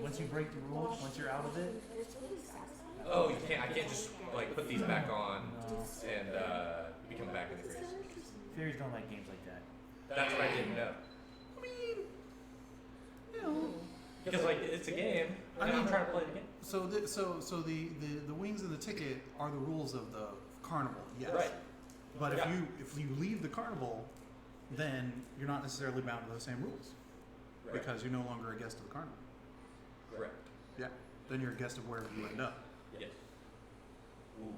once you break the rules, once you're out of it. Oh, you can't. I can't just like put these back on and become back in the craze. Fairies don't like games like that. That's what I didn't know. I mean, you know, Because like it's a game. And I'm trying to play the game. so the wings and the ticket are the rules of the carnival. Yes. Right. But if you leave the carnival, then you're not necessarily bound to those same rules because you're no longer a guest of the carnival. Correct. Yeah. Then you're a guest of wherever you end up. Yes. Ooh.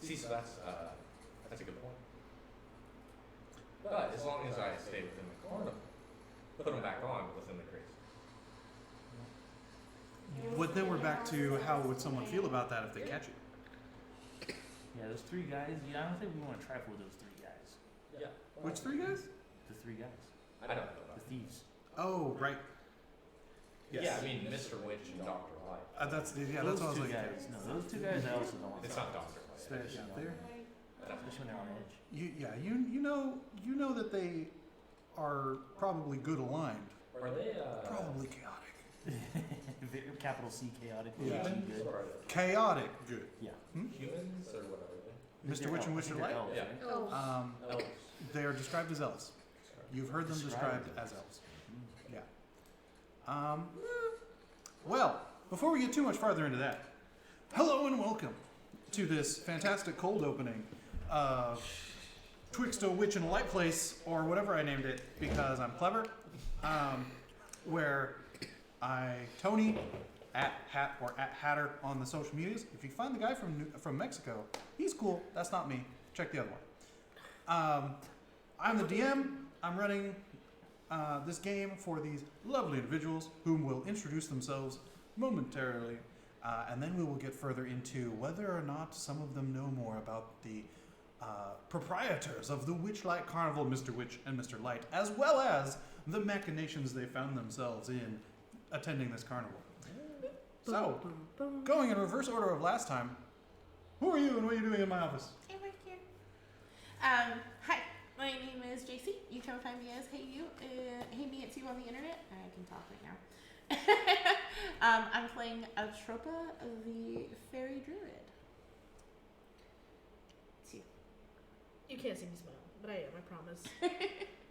See, so that's a good point. But as long as I stay within the carnival, put them back on within the craze. But then we're back to how would someone feel about that if they catch you? Yeah, those three guys. Yeah, I don't think we want to trifle with those three guys. Yeah. Which three guys? The three guys. I don't know. The thieves. Oh, right. Yes. Yeah, I mean Mr. Witch and Dr. Light. That's what I Those was two looking guys. at. No, those two guys. I also don't want. It's not Dr. Light. Especially out there. Especially when they're on edge. You know that they are probably good aligned. Are they Probably chaotic. Capital C, chaotic. Yeah. humans Good. or Chaotic good. Yeah. humans or what are they? Mr. Witch and elves. Mr. They're Light? elves, Yeah. right? Elves. They are described as elves. You've heard them described Described as elves. Yeah. Well, before we get too much farther into that, hello and welcome to this fantastic cold opening of Twixt, a Witch, and a Light Place, or whatever I named it because I'm clever, where Tony, at Hat or at Hatter on the social medias. If you find the guy from Mexico, he's cool. That's not me. Check the other one. I'm the DM. I'm running this game for these lovely individuals whom will introduce themselves momentarily, and then we will get further into whether or not some of them know more about the proprietors of the Witchlight Carnival, Mr. Witch and Mr. Light, as well as the machinations they found themselves in attending this carnival. So, going in reverse order of last time, who are you and what are you doing in my office? Hey, right here. Hi, my name is JC. You can find me as Hey You. Hey Me, it's you on the internet. I can talk right now. I'm playing Atropa, the fairy druid. It's you. You can't see me smile, but I am, I promise.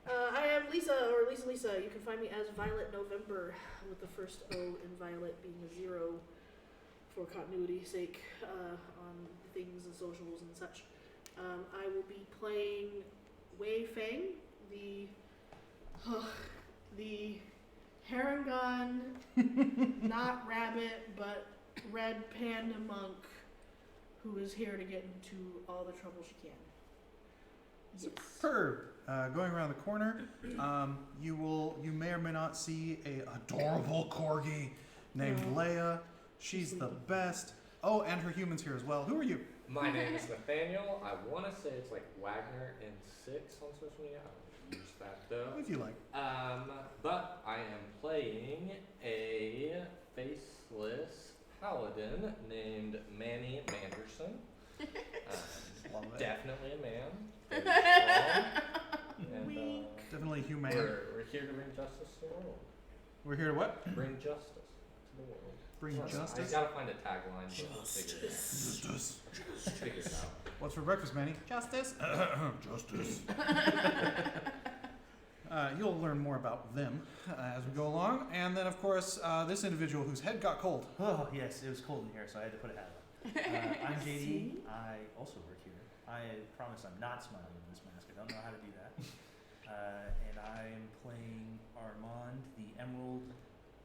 I am Lisa, or Lisa. You can find me as Violet November, with the first O in Violet being a 0 for continuity's sake on things and socials and such. I will be playing Feng, the Harangon, not rabbit, but red panda monk, who is here to get into all the trouble she can. Yes. Superb. Going around the corner, you may or may not see a adorable corgi named Leia. She's the best. Oh, and her humans here as well. Who are you? My name is Nathaniel. I want to say it's like Wagner and 6 on social media. I don't use that though. If you like. But I am playing a faceless paladin named Manny Manderson. Love it. Definitely a man. Very strong. And, Definitely human. we're here to bring justice to the world. We're here to what? Bring justice to the world. Bring I justice. gotta find a tagline. But we'll figure it out. Justice. Figure it out. What's for breakfast, Manny? Justice. Justice. You'll learn more about them as we go along. And then, of course, this individual whose head got cold. Oh, yes, it was cold in here, so I had to put a hat on. I'm JD. I also work here. I promise I'm not smiling in this mask. I don't know how to do that. And I'm playing Armand, the Emerald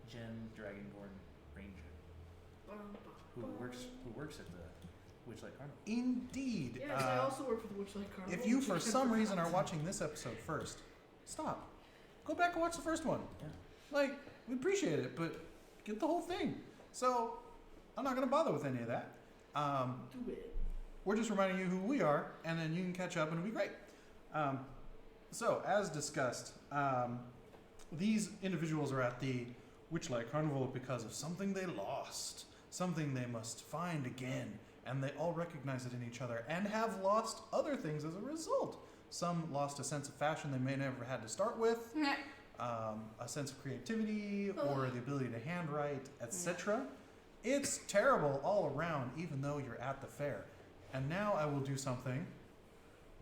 Gem Dragonborn Ranger, who works at the Witchlight Carnival. Indeed. Yes, I also work for the Witchlight Carnival. If you, which for I some reason, are forgot. watching this episode first, stop. Go back and watch the first one. Yeah. Like, we appreciate it, but get the whole thing. So, I'm not going to bother with any of that. Do it. We're just reminding you who we are, and then you can catch up and it'll be great. So, as discussed, these individuals are at the Witchlight Carnival because of something they lost, something they must find again, and they all recognize it in each other and have lost other things as a result. Some lost a sense of fashion they may never had to start with. a sense of creativity or the ability to handwrite, etc. It's terrible all around, even though you're at the fair. And now I will do something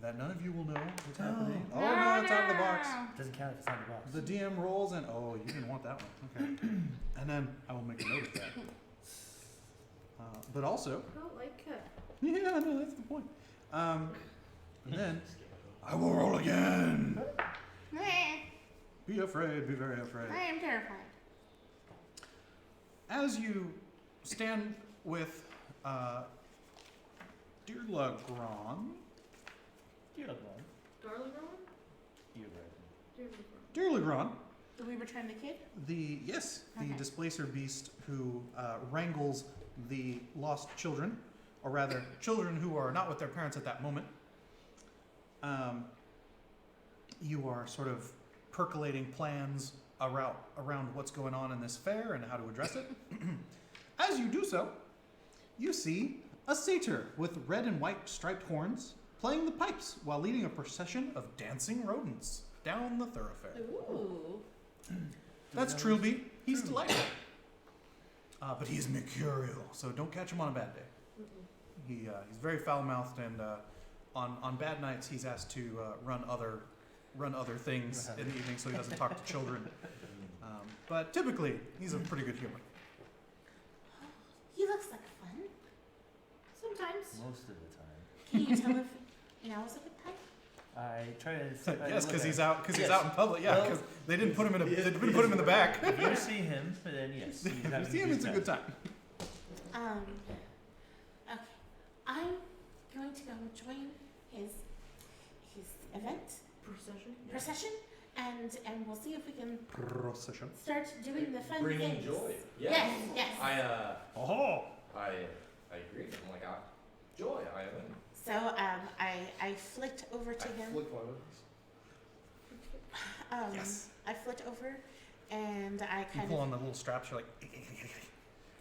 that none of you will know is happening. Oh no, it's out of the box. Doesn't count if it's out of the box. The DM rolls and oh, you didn't want that one. Okay. And then I will make a note of that. But also, I don't like it. yeah, no, that's the point. And then I will roll again. Be afraid, be very afraid. I am terrified. As you stand with Dear Lagron, You're not wrong. Darling Ron? You're right. Dear Ron. Dear Lagron, Do we return the kid? the Okay. displacer beast who wrangles the lost children, or rather, children who are not with their parents at that moment. You are sort of percolating plans around what's going on in this fair and how to address it. As you do so, you see a satyr with red and white striped horns playing the pipes while leading a procession of dancing rodents down the thoroughfare. Ooh. That's Trilby. He's delightful. But he's mercurial, so don't catch him on a bad day. He's very foul-mouthed, and on bad nights he's asked to run other things in the evening, so he doesn't talk to children. But typically, he's a pretty good humor. He looks like fun. Sometimes. Most of the time. Can you tell if now is a good time? I try to. Yes, because he's out. out. Because he's out in public. Yeah, Well, because they didn't put him in the back. If you see him, then yes. If you see him, it's a good time. Okay. I'm going to go join his event procession, and we'll see if we can Procession. start doing the fun Bringing things. joy. Yeah. Yes. Oh. I agree. I'm like, joy. I am in. So I flicked over to him. Flick my wings. Yes. I flicked over, and I You kind pull of on the little straps. You're like.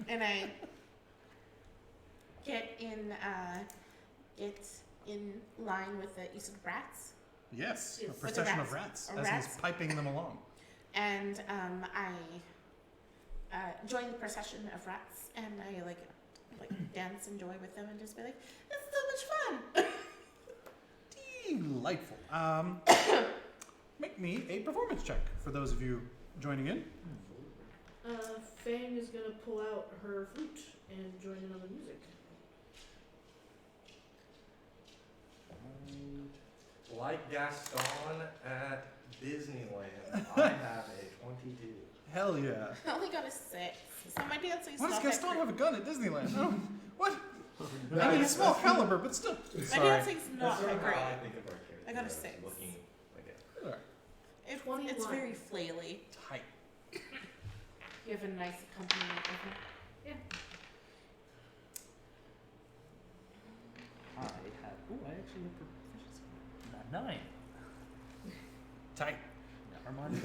and I get in line with the use of rats. Yes, Yes. a With the procession of rats. rats Or as rats. he's piping them along. And I join the procession of rats, and I like dance and joy with them, and just be like, "It's so much fun." Delightful. Make me a performance check for those of you joining in. Feng is gonna pull out her flute and join in on the music. Like Gaston at Disneyland, I have a 22. Hell yeah. I only got a 6, so my dancing's Why does not that Gaston great. have a gun at Disneyland? Oh, what? I mean, it's small caliber, but still. My Sorry. dancing's not That's that sort of how I great. think of our character. I got a as 6. Looking like Alright. It's 21. very flaily. Tight. You have a nice accompaniment with it. I have. Oh, I actually have proficiency. 9. Tight. Yeah, Armand's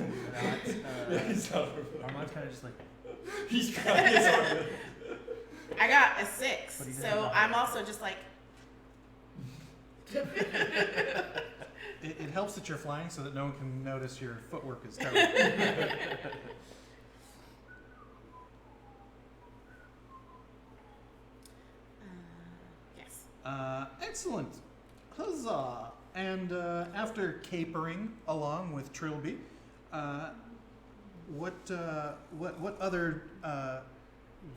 Armand's kind of just like. He's trying his hardest. I got a But 6, he doesn't so know. I'm also just like, It helps that you're flying so that no one can notice your footwork is terrible. yes. Excellent. Huzzah. And after capering along with Trilby, what other,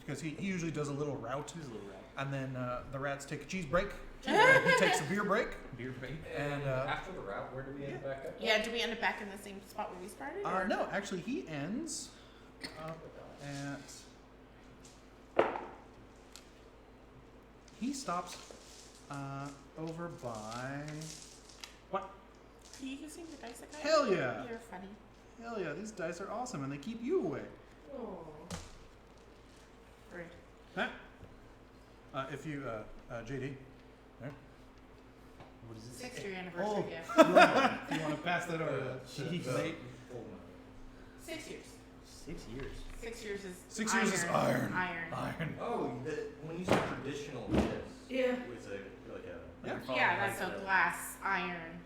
because he usually does a little route, He's a little rat. and then the rats take a cheese break, he takes a beer break. Beer bait. And And, after the route, where do we end back up? Yeah, do we end up back in the same spot where we started? or- No, actually he ends up at, he stops over by, Are you using the dice again? hell yeah, You're funny. hell yeah, these dice are awesome and they keep you away. Oh. Rude. Huh? If you, JD, What is this? 6-year anniversary Oh. gift. you want to pass that over to Jeez. Nate? 6 years. 6 years. 6 years is 6 years is iron. Iron. Iron. Oh, when you say traditional gifts, Yeah. with a Yeah. Yeah, that's a glass iron.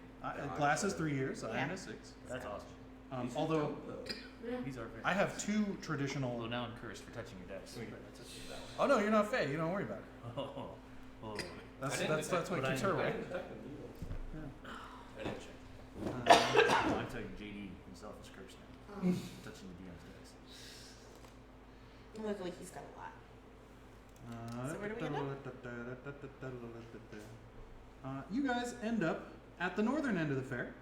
Glass is 3 years, iron Yeah. is 6. That's awesome. These are Although dope, though. Yeah. These are very I have nice. two traditional. Although now I'm cursed for touching your decks. Sweet. But that's just that Oh no, you're not Faye. You don't worry about it. one. Oh. That's I didn't detect what what keeps I- her I away. didn't detect them either. I didn't check. I'm touching JD himself is cursed now. Um, Touching the DM's decks. Look like he's got a lot. So where do we end You guys end up at the northern end of the fair,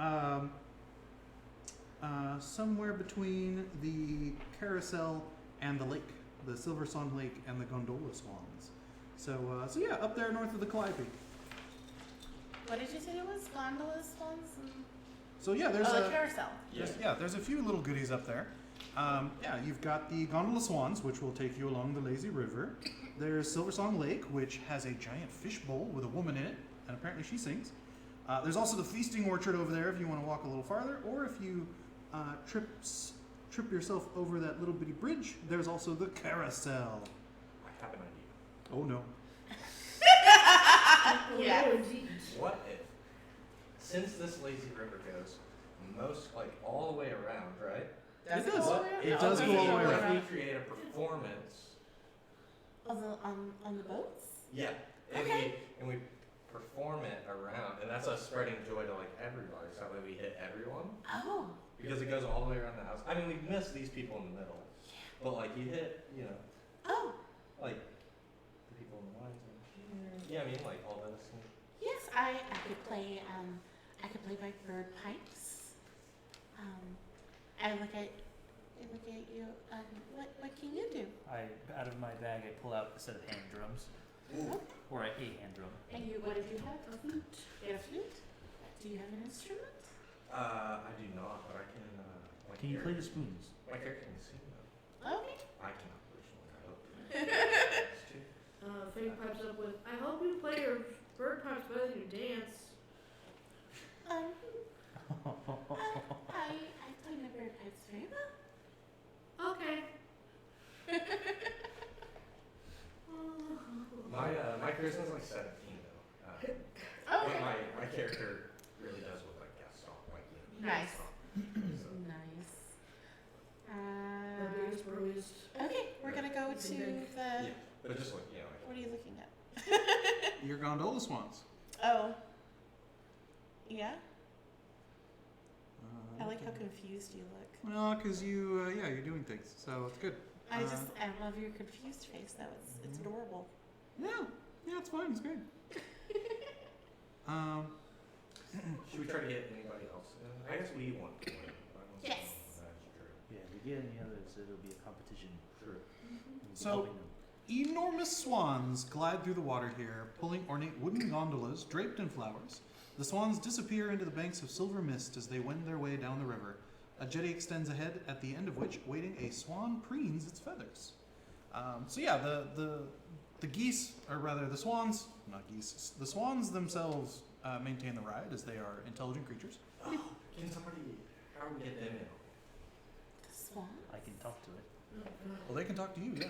Mm-hmm. somewhere between the carousel and the lake, the Silver Song Lake and the gondola swans. So yeah, up there north of the Calliope. What did you say it was? Gondolas, swans, and So yeah, there's the carousel. there's a few little goodies up there. Yeah, you've got the gondola swans, which will take you along the lazy river. There's Silver Song Lake, which has a giant fish bowl with a woman in it, and apparently she sings. There's also the feasting orchard over there if you want to walk a little farther, or if you trip yourself over that little bitty bridge, there's also the carousel. I have an idea. Oh no. Yeah. Oh, indeed. What if, since this lazy river goes all the way around, right? It does. go all the way around? It does Okay. go all the way What around. if we create a performance? On the boats? Yeah. And Okay. we perform it around, and that's us spreading joy to like everybody. So that way we hit everyone. Oh. Because it goes all the way around the house. I mean, we miss these people in the middle. But like you hit, Oh. like the people in the lines and here. Yeah, I mean like all this. And Yes, I could play my bird pipes. I look at you. What can you do? Out of my bag, I pull out a set of hand drums. Or a hand drum. And you, what did you have? A flute. You have a flute? Do you have an instrument? I do not, but I can. My Can you play the character- spoons? My character can sing though. Okay. I cannot personally. I hope. Feng pipes up with, I hope you play your bird pipes better than you dance. I play my bird pipes very well. Okay. My charisma's like 17 though. Okay. But my character really does look like Gaston, like Nice. So, Nice. The biggest, burliest. Okay, we're gonna go to the. yeah, but just like What are you looking at? Your gondola swans. Oh. Yeah. I like how confused you look. Well, because you're doing things, so it's good. I love your confused face though. It's adorable. Yeah, it's fine. It's great. should we try to get anybody else? I guess we want to win. Yes. That's true. Yeah, if we get any others, it'll be a competition. True. We'll be So- helping them. Enormous swans glide through the water here, pulling ornate wooden gondolas draped in flowers. The swans disappear into the banks of silver mist as they wend their way down the river. A jetty extends ahead, at the end of which, waiting, a swan preens its feathers. So yeah, the geese, or rather the swans, not geese, the swans themselves maintain the ride as they are intelligent creatures. Can somebody? How do we get them in? The swan. I can talk to it. Oh, God. Well, they can talk to you, yeah.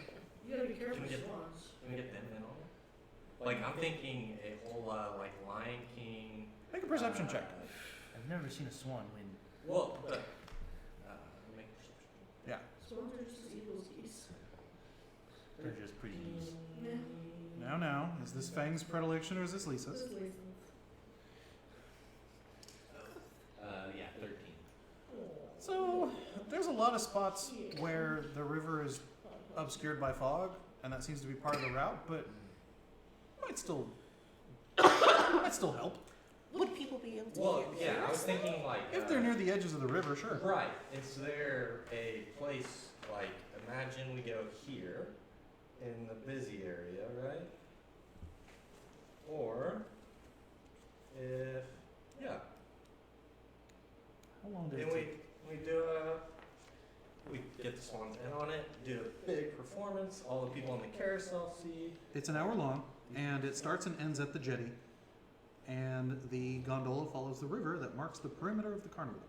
You gotta be careful Can we with get- swans. Can we get them in on it? Like I'm thinking a whole like Lion King. Make a perception check. I've never seen a swan win. Well, but make a perception. Yeah. Swans are just as evil as geese. They're just pretty geese. Yeah. Now, is this Fang's predilection or is this Lisa's? This is lazy. Yeah, 13. So, there's a lot of spots where the river is obscured by fog, and that seems to be part of the route, but might still help. Would people be able to Well, hear? yeah, I was thinking like If they're near the edges of the river, sure. Right. Is there a place like imagine we go here in the busy area, right? Or if How long did then it we take? we get the swans in on it, do a big performance, all the people on the carousel see. It's an hour long, and it starts and ends at the jetty, and the gondola follows the river that marks the perimeter of the carnival.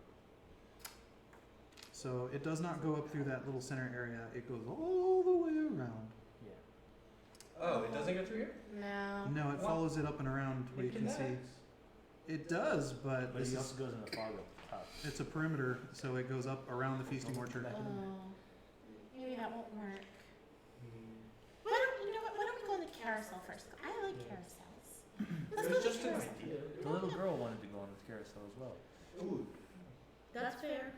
So it does not go up through that little center area, it goes all the way around. Yeah. Oh, it doesn't go through here? No. No, it What? follows it up and around where you It can see. connects. It does, but But this he is, also goes in the fog up top. It's a perimeter, so it goes up around the feasting orchard. Oh, maybe that won't work. Why don't you know what? Why don't we go on the carousel first? I like carousels. Let's go It was to just the an carousel. idea. The little girl wanted to go on the carousel as well. Ooh, That's fair.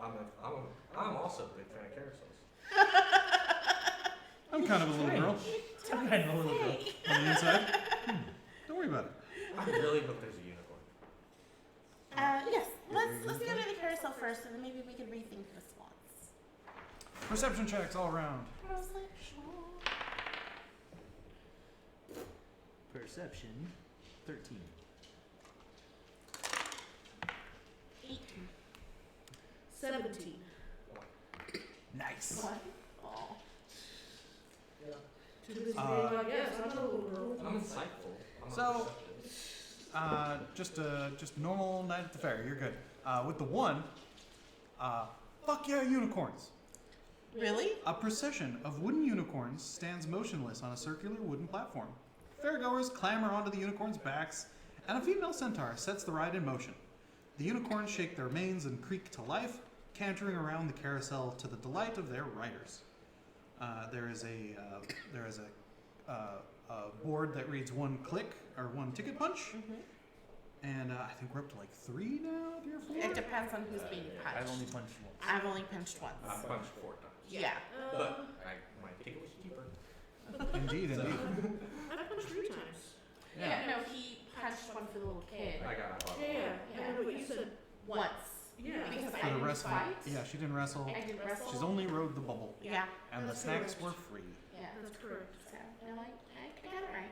I'm also a big fan of carousels. I'm kind of a little girl Some kind of little girl. on the inside. Don't worry about it. I really hope there's a unicorn. Yes. Let's go to the carousel first, and then maybe we can rethink the swans. Perception checks all around. Perception 13. 18. 17. Nice. What? Oh. To this day, Uh, I guess. I'm a little girl. I'm insightful. I'm not So- perceptive. Just a normal night at the fair. You're good. With the 1, fuck yeah, unicorns. Really? A procession of wooden unicorns stands motionless on a circular wooden platform. Fairgoers clamber onto the unicorns' backs, and a female centaur sets the ride in motion. The unicorns shake their manes and creak to life, cantering around the carousel to the delight of their riders. There is a board that reads 1 click or 1 ticket punch, and I think we're up to like 3 now, 3 or 4. It depends on who's being Yeah. punched. I've only punched once. I've only punched once. I punched 4 times. Yeah. But my ticket was cheaper. Indeed, So- indeed. I've punched 3 times. Yeah. No, he punched one for the little kid. I got my Yeah. I know what you said. Once. Yeah. Because For I the didn't wrestling, fight. yeah, she didn't wrestle. I didn't wrestle. She's only rode the bubble, Yeah. and the That's snacks correct. were free. Yeah. That's correct. So, you know, I got it right.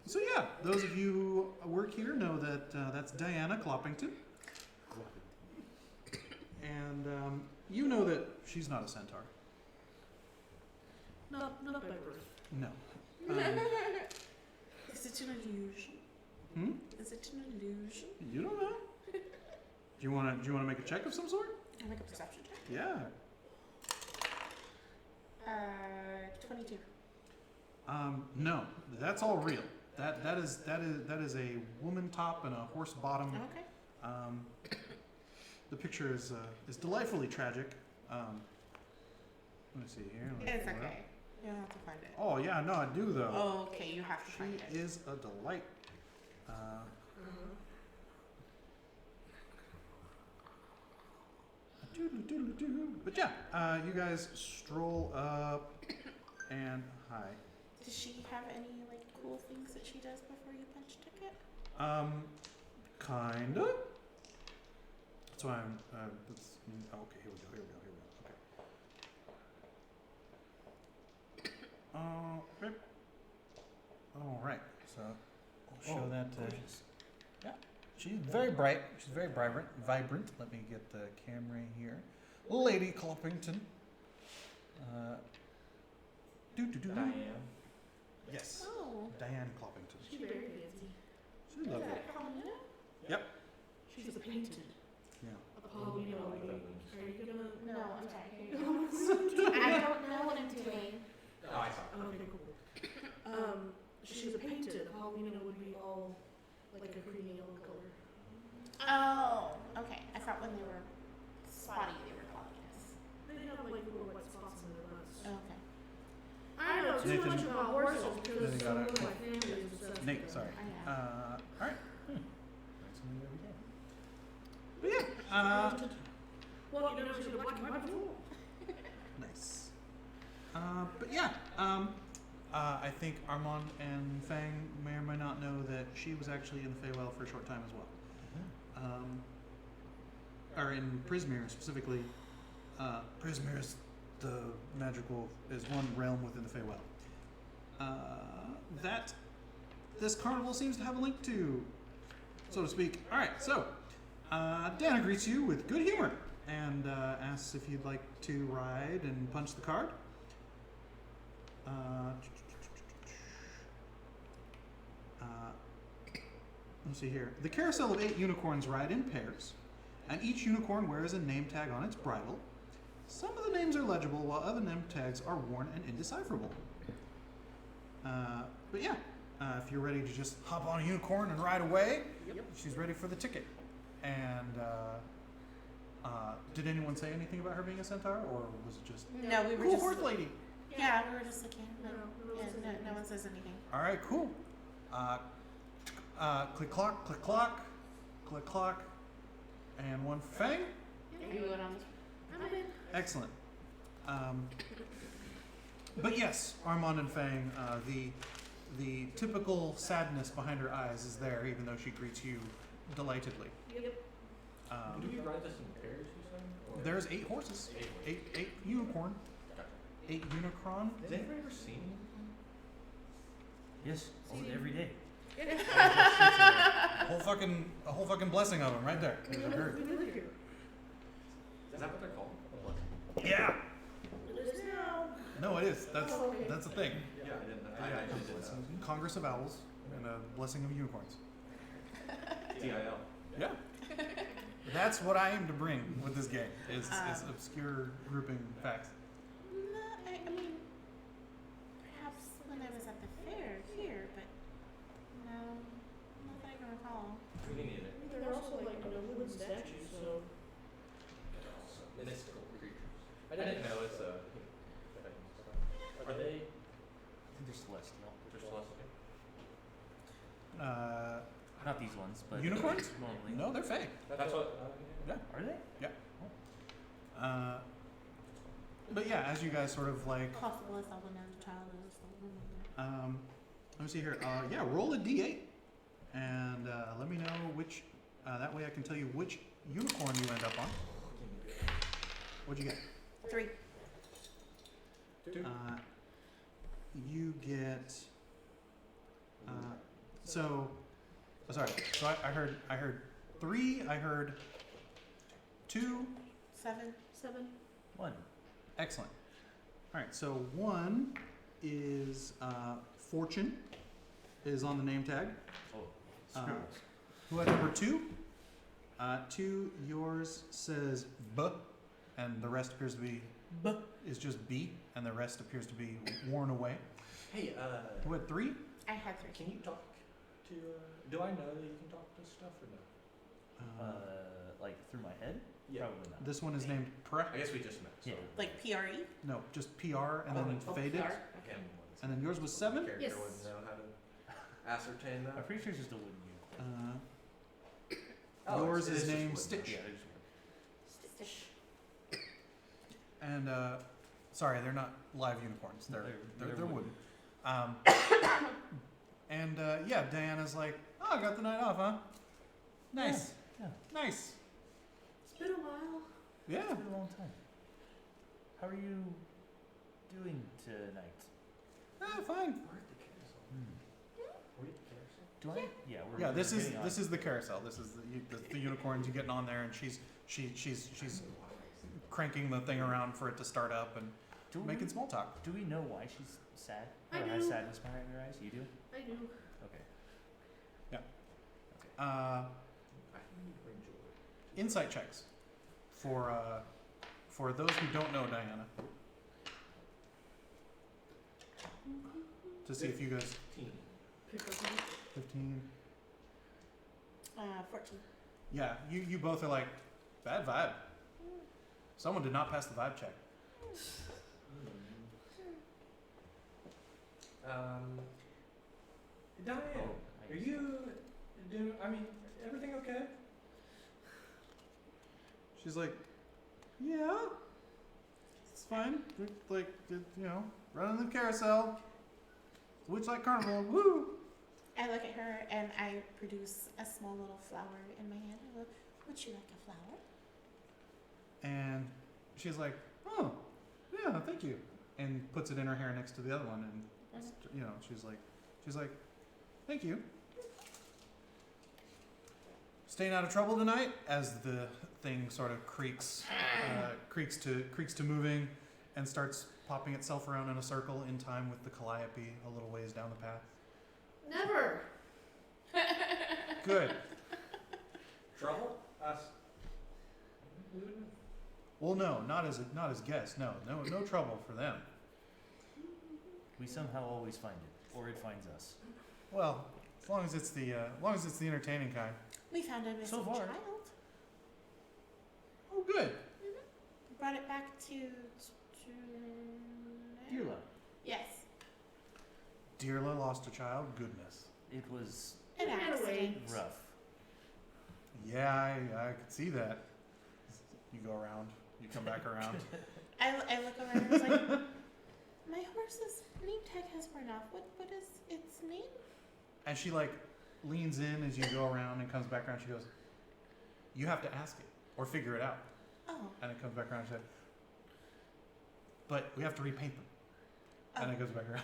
So yeah, those of you who work here know that that's Diana Cloppington, and you know that she's not a centaur. Not by birth. No. Is it an illusion? Hmm? Is it an illusion? You don't know. Do you want to make a check of some sort? I make a perception check. Yeah. 22. No, that's all real. That is a woman top and a horse bottom. Okay. The picture is delightfully tragic. Let me see here. Let me It's pull it up. okay. You don't have to find it. Oh yeah, no, I do though. Oh, okay, you have to She find it. is a delight. But yeah, you guys stroll up and hi. Does she have any like cool things that she does before you punch ticket? Kinda. That's why I'm. Okay, here we go. Okay. All right. So we'll show that. Yeah, she's very bright. She's very vibrant. Let me get the camera here. Lady Cloppington. Diane. Yes. Oh. Diane Cloppington. She's very fancy. She's lovely. Yep. She's a painted. Yeah. Apollo. Are you gonna? No, I'm sorry. I don't know what I'm doing. Oh, I saw. Okay, cool. She's a painted. Paulina would be all like a creamy yellow color. Oh, okay. I thought when they were spotty, they were calling us. They have like little white spots in their butts. Okay. I know too Nathan- much about horses because Nathan got some it. of my family is obsessed Nate, with sorry. them. I know. All right. That's something every day. But yeah. Well, you know, she's a black and white before. Nice. But yeah. I think Armand and Feng may or may not know that she was actually in the Feywild for a short time as well. Or in Prismere specifically. Prismere is the magical is one realm within the Feywild. That this carnival seems to have a link to, so to speak. All right, so Dana greets you with good humor and asks if you'd like to ride and punch the card. Let's see here. The carousel of 8 unicorns ride in pairs, and each unicorn wears a name tag on its bridle. Some of the names are legible, while other name tags are worn and indecipherable. But yeah, if you're ready to just hop on a unicorn and ride away, she's ready for the ticket. And did anyone say anything about her being a centaur, or was it just No, we were cool just. horse lady? Yeah, we were just looking. No, No one says anything. All right, cool. Click clock, click clock, click clock, and one for Feng. Are you going on this? I'm in. Excellent. But yes, Armand and Feng, the typical sadness behind her eyes is there, even though she greets you delightedly. Yep. Do we ride this in pairs, you said? Or- There's 8 horses, eight unicorn, Gotcha. 8 unicron. Has anybody ever seen one? Yes, every day. A whole fucking blessing of them right there. We live here. Is that what they're called? Yeah. It is now. No, it is. That's the thing. Yeah, I didn't. I actually didn't know. Congress of Owls and a blessing of unicorns. TIL. Yeah. That's what I aim to bring with this game. Is obscure grouping facts. No, I mean, perhaps when I was at the fair here, but no, not that I can recall. We need it. There are also like wooden statues, so. Mystical creatures. I didn't know it's a. Are they? I think they're celestial. They're celestial. Not these ones, but Unicorns? normally. No, they're fake. That's what. Yeah. Are they? Yeah. But yeah, as you guys sort of like, Possible as I would know the child is. let me see here. Yeah, roll a d8, and let me know which. That way I can tell you which unicorn you end up on. What'd you get? 3. You get. So I heard 3. I heard 2. 7. 7. 1. Excellent. All right. So 1 is Fortune, is on the name tag. Oh, Uh, scribbles. Who had number 2? 2, yours says B, and the rest appears to be B, is just B, and the rest appears to be worn away. Hey, Who had 3? I had 3. can you talk to? Do I know that you can talk to stuff or no? Like through my head? Yeah. Probably not. This one is named Pre. I guess we just met. So. Yeah. Like PRE? No, just PR, and then faded. PR. Okay. And then yours was 7. Character Yes. wouldn't know how to ascertain I'm that. pretty sure it's just a wooden unicorn. Yours it is just named wood. Stitch. Yeah, they're just wood. Stitch. And sorry, they're not live unicorns. They're They're wooden. And yeah, Diana's like, oh, I got the night off, huh? Nice. Yeah. Nice. It's been a while. Yeah. It's been a long time. How are you doing tonight? Fine. We're at the carousel. Were you at the carousel? Do I? Yeah, we're Yeah, we're this is getting on. this is the carousel. This is the unicorns. You getting on there, and she's cranking the thing around for it to start up and Do we, making small talk. do we know why she's sad? I Or has do. sadness behind her eyes? You do? I do. Okay. Uh, I need to bring joy. insight checks for those who don't know Diana, to see if you guys 15. Pick up on 15. 14. Yeah, you both are like, bad vibe. Someone did not pass the vibe check. Diane, Oh, are you doing? I mean, everything okay? She's like, yeah, it's fine. We're, like, you know, running the carousel. Witchlight Carnival, woo! I look at her and I produce a small little flower in my hand. I go, would you like a flower? And she's like, oh, yeah, thank you. And puts it in her hair next to the other one. And, you know, she's like, thank you. Staying out of trouble tonight as the thing sort of creaks to moving and starts popping itself around in a circle in time with the calliope a little ways down the path. Never. Good. Trouble? Us. Well, no, not as guests. No trouble for them. We somehow always find it, or it finds us. Well, as long as it's the entertaining kind. We found a missing So far. child. Good. Brought it back to Dearla. Yes. Dearla lost a child. Goodness. It was An Ran away. accident. rough. Yeah, I could see that. You go around. You come back around. I look over and I was like, my horse's name tag has worn off. What is its name? And she like leans in as you go around and comes back around. She goes, "You have to ask it or figure it out." Oh. And it comes back around. She said, "But we have to repaint them." And Oh. it goes back around.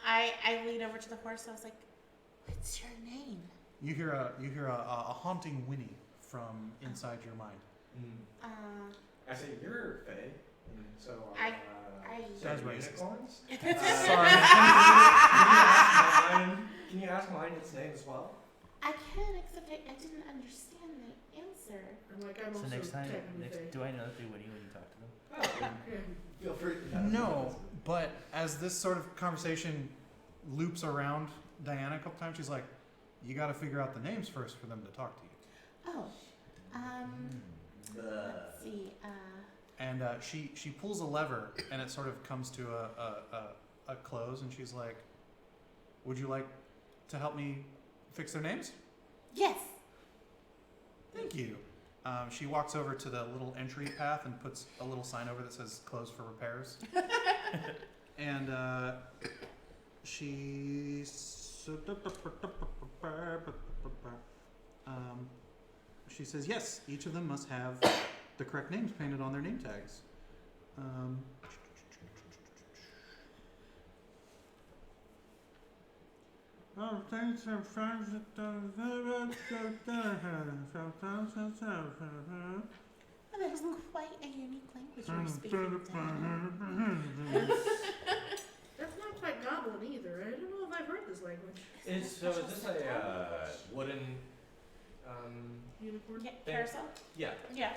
I lean over to the horse. I was like, what's your name? You hear a haunting whinny from inside your mind. I say, you're Faye. And so, I- so That's are racist. unicorns? Sorry. Can you ask mine its name as well? I can, except I didn't understand the answer. I'm like, I'm So also next time, technically Faye. do I know that they whinny when you talk to them? Yeah. Feel free. No, but as this sort of conversation loops around Diana a couple times, she's like, "You got to figure out the names first for them to talk to you." Oh. Let's see. And she pulls a lever, and it sort of comes to a close, and she's like, "Would you like to help me fix their names?" Yes. Thank you. She walks over to the little entry path and puts a little sign over that says "Closed for repairs." And she says, "Yes, each of them must have the correct names painted on their name tags." Oh, that is quite a unique language you're speaking. That's not quite goblin either. I don't know if I've heard this language. Is this a wooden Unicorn? Yeah, Thank- carousel? yeah. Yeah.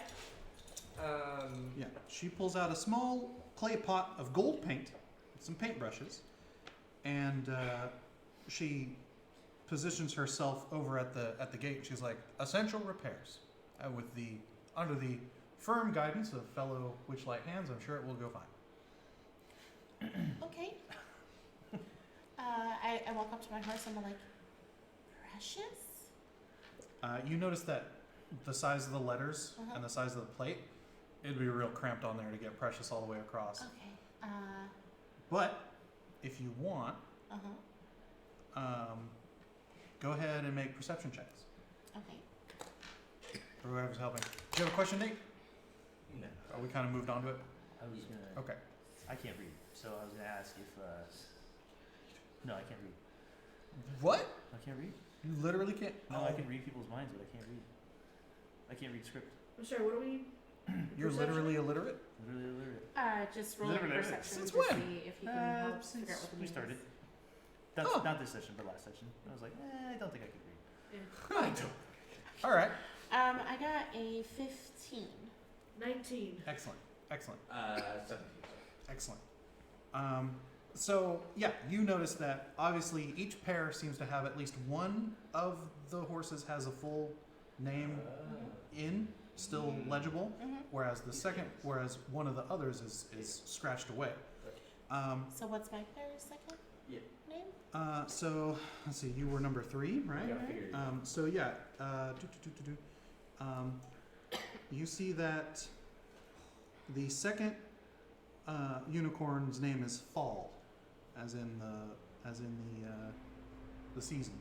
Yeah, she pulls out a small clay pot of gold paint, some paintbrushes, and she positions herself over at the gate. She's like, "Essential repairs," with the under the firm guidance of fellow Witchlight hands. I'm sure it will go fine. Okay. I walk up to my horse and I'm like, Precious? You notice that the size of the letters Uh-huh. and the size of the plate, it'd be real cramped on there to get Precious all the way across. Okay. But if you want, Uh-huh. go ahead and make perception checks. Okay. For whoever's helping. Do you have a question, Nate? No. Are we kind of moved on to it? I was gonna. Okay. I can't read, so I was gonna ask if. No, I can't read. What? I can't read. You literally can't? No, I can read people's minds, but I can't read. I can't read script. I'm sorry, what are we? You're Perception? literally illiterate? Literally illiterate. Just roll a Literally, perception since to when? see if you can help figure out what the we name started. is. That's Oh. not this session, but last session. I was like, I don't think I could read. Yeah. I don't. All right. I got a 15. 19. Excellent. Excellent. 17. Excellent. So, yeah, you notice that obviously each pair seems to have at least one of the horses has a full name in, still legible, Mm-hmm. whereas one of the others is scratched away. So what's my player's second Yeah. name? So, let's see, you were number 3, right? Yeah, I figured. So yeah, you see that the second unicorn's name is Fall, as in the season,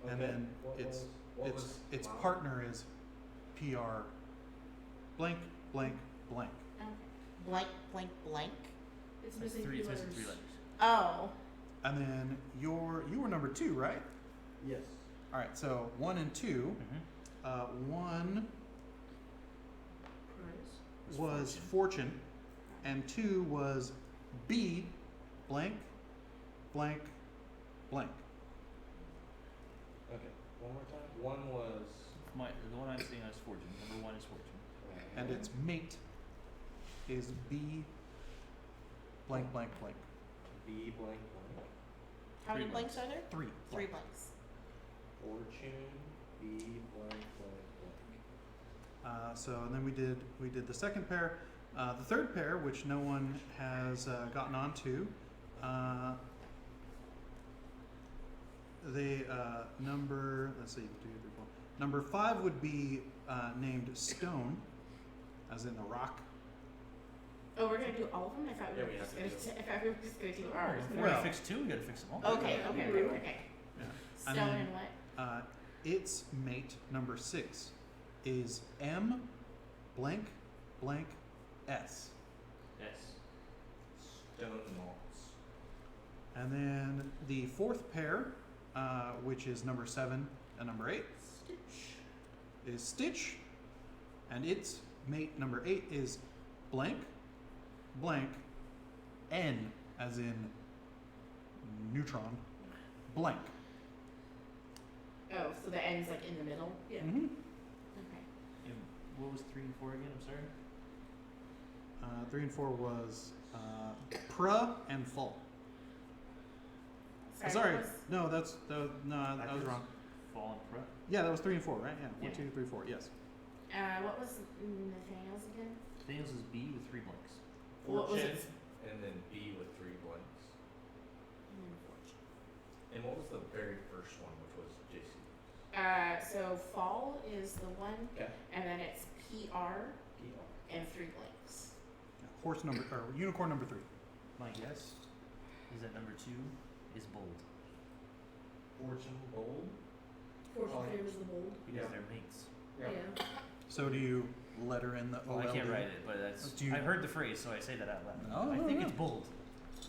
and Okay. then What its was its mine? partner is PR blank blank blank. Okay. Blank, blank, blank. It's It's missing three. It's letters. missing 3 letters. Oh. And then you were number 2, right? Yes. All right, so 1 and 2. Mm-hmm. 1 Prize. was fortune, and 2 was B blank blank blank. Okay. One more time. One was. The one I'm seeing is fortune. Number 1 is fortune. And its mate is B blank blank blank. B blank blank. How many 3 blanks are there? 3. 3 blanks. Fortune. B blank blank blank. So and then we did the second pair. The third pair, which no one has gotten onto, they number. Let's see, 2, 3, 4. Number 5 would be named Stone, as in the rock. Oh, we're gonna do all of them? I thought we Yeah, were we just have gonna. to do I thought we were just gonna do ours. If we Well- gotta fix 2, we gotta fix them all. Okay. Yeah. Stone And then- and what? Its mate, number 6, is M blank blank S. Yes. Stone moss. And then the fourth pair, which is number 7 and number 8, is Stitch. And its mate, number 8, is blank blank N, as in neutron, blank. Oh, so the end's like in the middle? Yeah. Mm-hmm. Okay. And what was 3 and 4 again? I'm sorry. 3 and 4 was pra and fall. Sorry, what was- no, I was Backwards? wrong. Fall and pro. Yeah, that was 3 and 4, right? Yeah, Yeah. 1, 2, 3, 4. Yes. What was Nathaniel's again? Thales is B with 3 blanks. What was Fortune, it? and then B with 3 blanks. And then fortune. And what was the very first one, which was JC? So fall is the one, Okay. and then it's PR PR. and 3 blanks. Horse number or unicorn number 3. My guess is that number 2 is bold Fortune bold. Fortune Oh, yeah. favors the bold. because Yeah. they're mates. Yeah. So do you letter in the Well, OLD? I can't write it, but that's. Do you- I've heard the phrase, so I say that out loud. Oh, I think yeah. it's bold.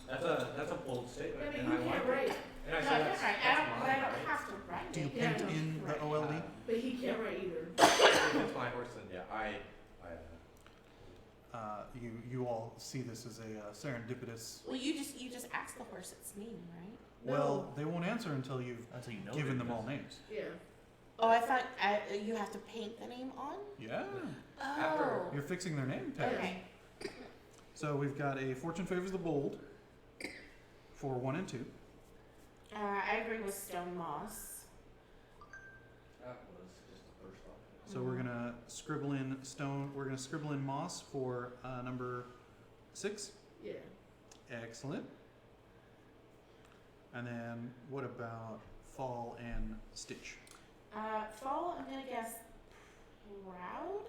That's a bold statement. Yeah, but and you I can't like write. it. And I No, say I that's, can't write. that's But I mine, don't right? have to write Do you it. Yeah, paint no, in the right. OLD? But he can't write either. If it's my horse, then yeah, I You all see this as a serendipitous. Well, you just ask the horse its name, right? Well, they won't answer until you've Until you know. given it. them all names. Yeah. Oh, I thought you have to paint the name on. Yeah. Oh. You're fixing their name tag. Okay. So we've got a fortune favors the bold for 1 and 2. I agree with Stone Moss. that was just the first one. So we're gonna scribble in stone. We're gonna scribble in moss for number 6. Yeah. Excellent. And then what about fall and stitch? Fall, I'm gonna guess proud.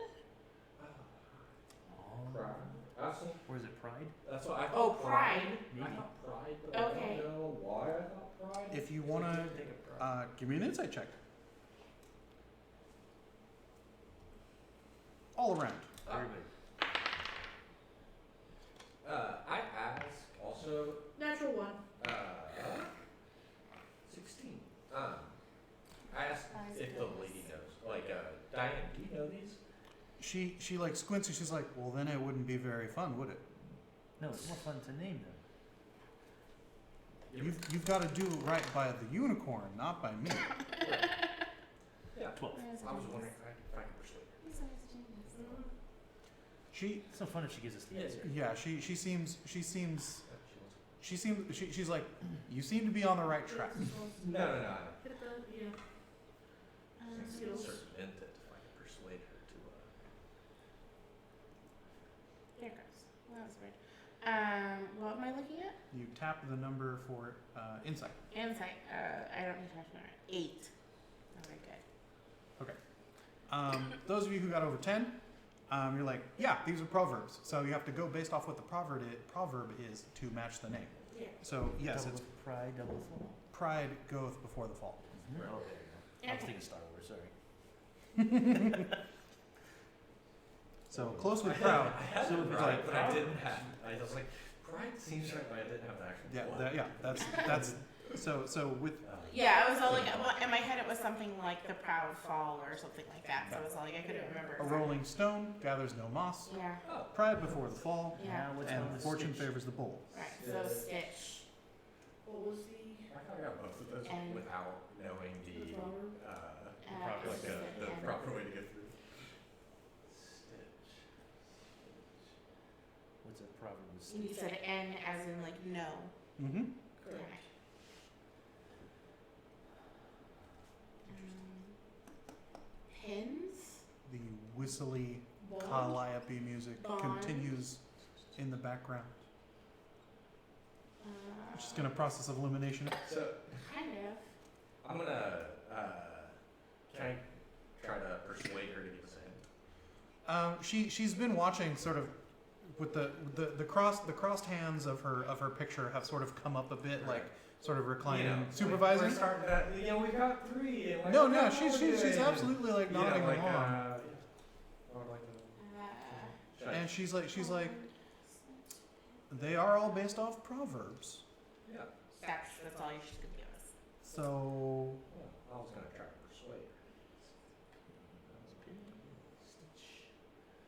Oh. Pride. That's, Or is it pride? that's what I thought. Oh, pride. I Maybe. thought pride, but Okay. I don't know why I thought pride. If you So wanna, I didn't think of pride. give me an insight check. All around. Everybody. I asked also, Natural 1. 16. I asked if the lady knows. Like, Diane, do you know these? She like squints and she's like, well then it wouldn't be very fun, would it? No, it's more fun to name them. You've got to do right by the unicorn, not by me. Yeah. 12. I was wondering if I could persuade her. He's always a genius. She It's no fun if she gives us the answer. yeah, she's like, you seem to be on the right track. No. Hit it though, yeah. Skills. Circumvent it if I could persuade her to. There it goes. Well, that was weird. What am I looking at? You tap the number for insight. Insight. I don't need to mention it. 8. Alright, good. Those of you who got over 10, you're like, yeah, these are proverbs. So you have to go based off what the proverb is to match the name. Yeah. So yes, Double it's pride, double fall. pride goeth before the fall. Oh, there you go. I was Okay. thinking Star Wars, sorry. So close with proud. I had So it it's right, like but I pride. didn't have. I was like, pride seems right, but I didn't have the actual. one. Yeah, that's so with Yeah, I was all like, well, in my head it was something like the proud fall or something like that. So I was all like, I couldn't remember. a rolling stone gathers no moss. Yeah. Oh, Pride before the fall, Yeah. Now what's and on the fortune Stitch? favors the bold. Right. So Stitch. What was the I thought I got both of those And- without knowing the proverb? proper like the and- proper way to get through. Stitch. What's a proverb with You Stitch? said N as in like no. Mm-hmm. Correct. Okay. Pins. The whistly Bond? calliope music Bond. continues in the background. Uh, Just gonna process of elimination. So kind of. I'm gonna can I try to persuade her to give us a hint? She's been watching sort of with the crossed hands of her picture have sort of come up a bit, like sort of reclining, You know, supervising. We're starting to, we got 3. And like, No, we no, got she's good. absolutely like You know, nodding like, along, or like Uh, and she's like, they are all based off proverbs. yeah. that's all you should give us. So Well, I was gonna try to persuade her. Stitch.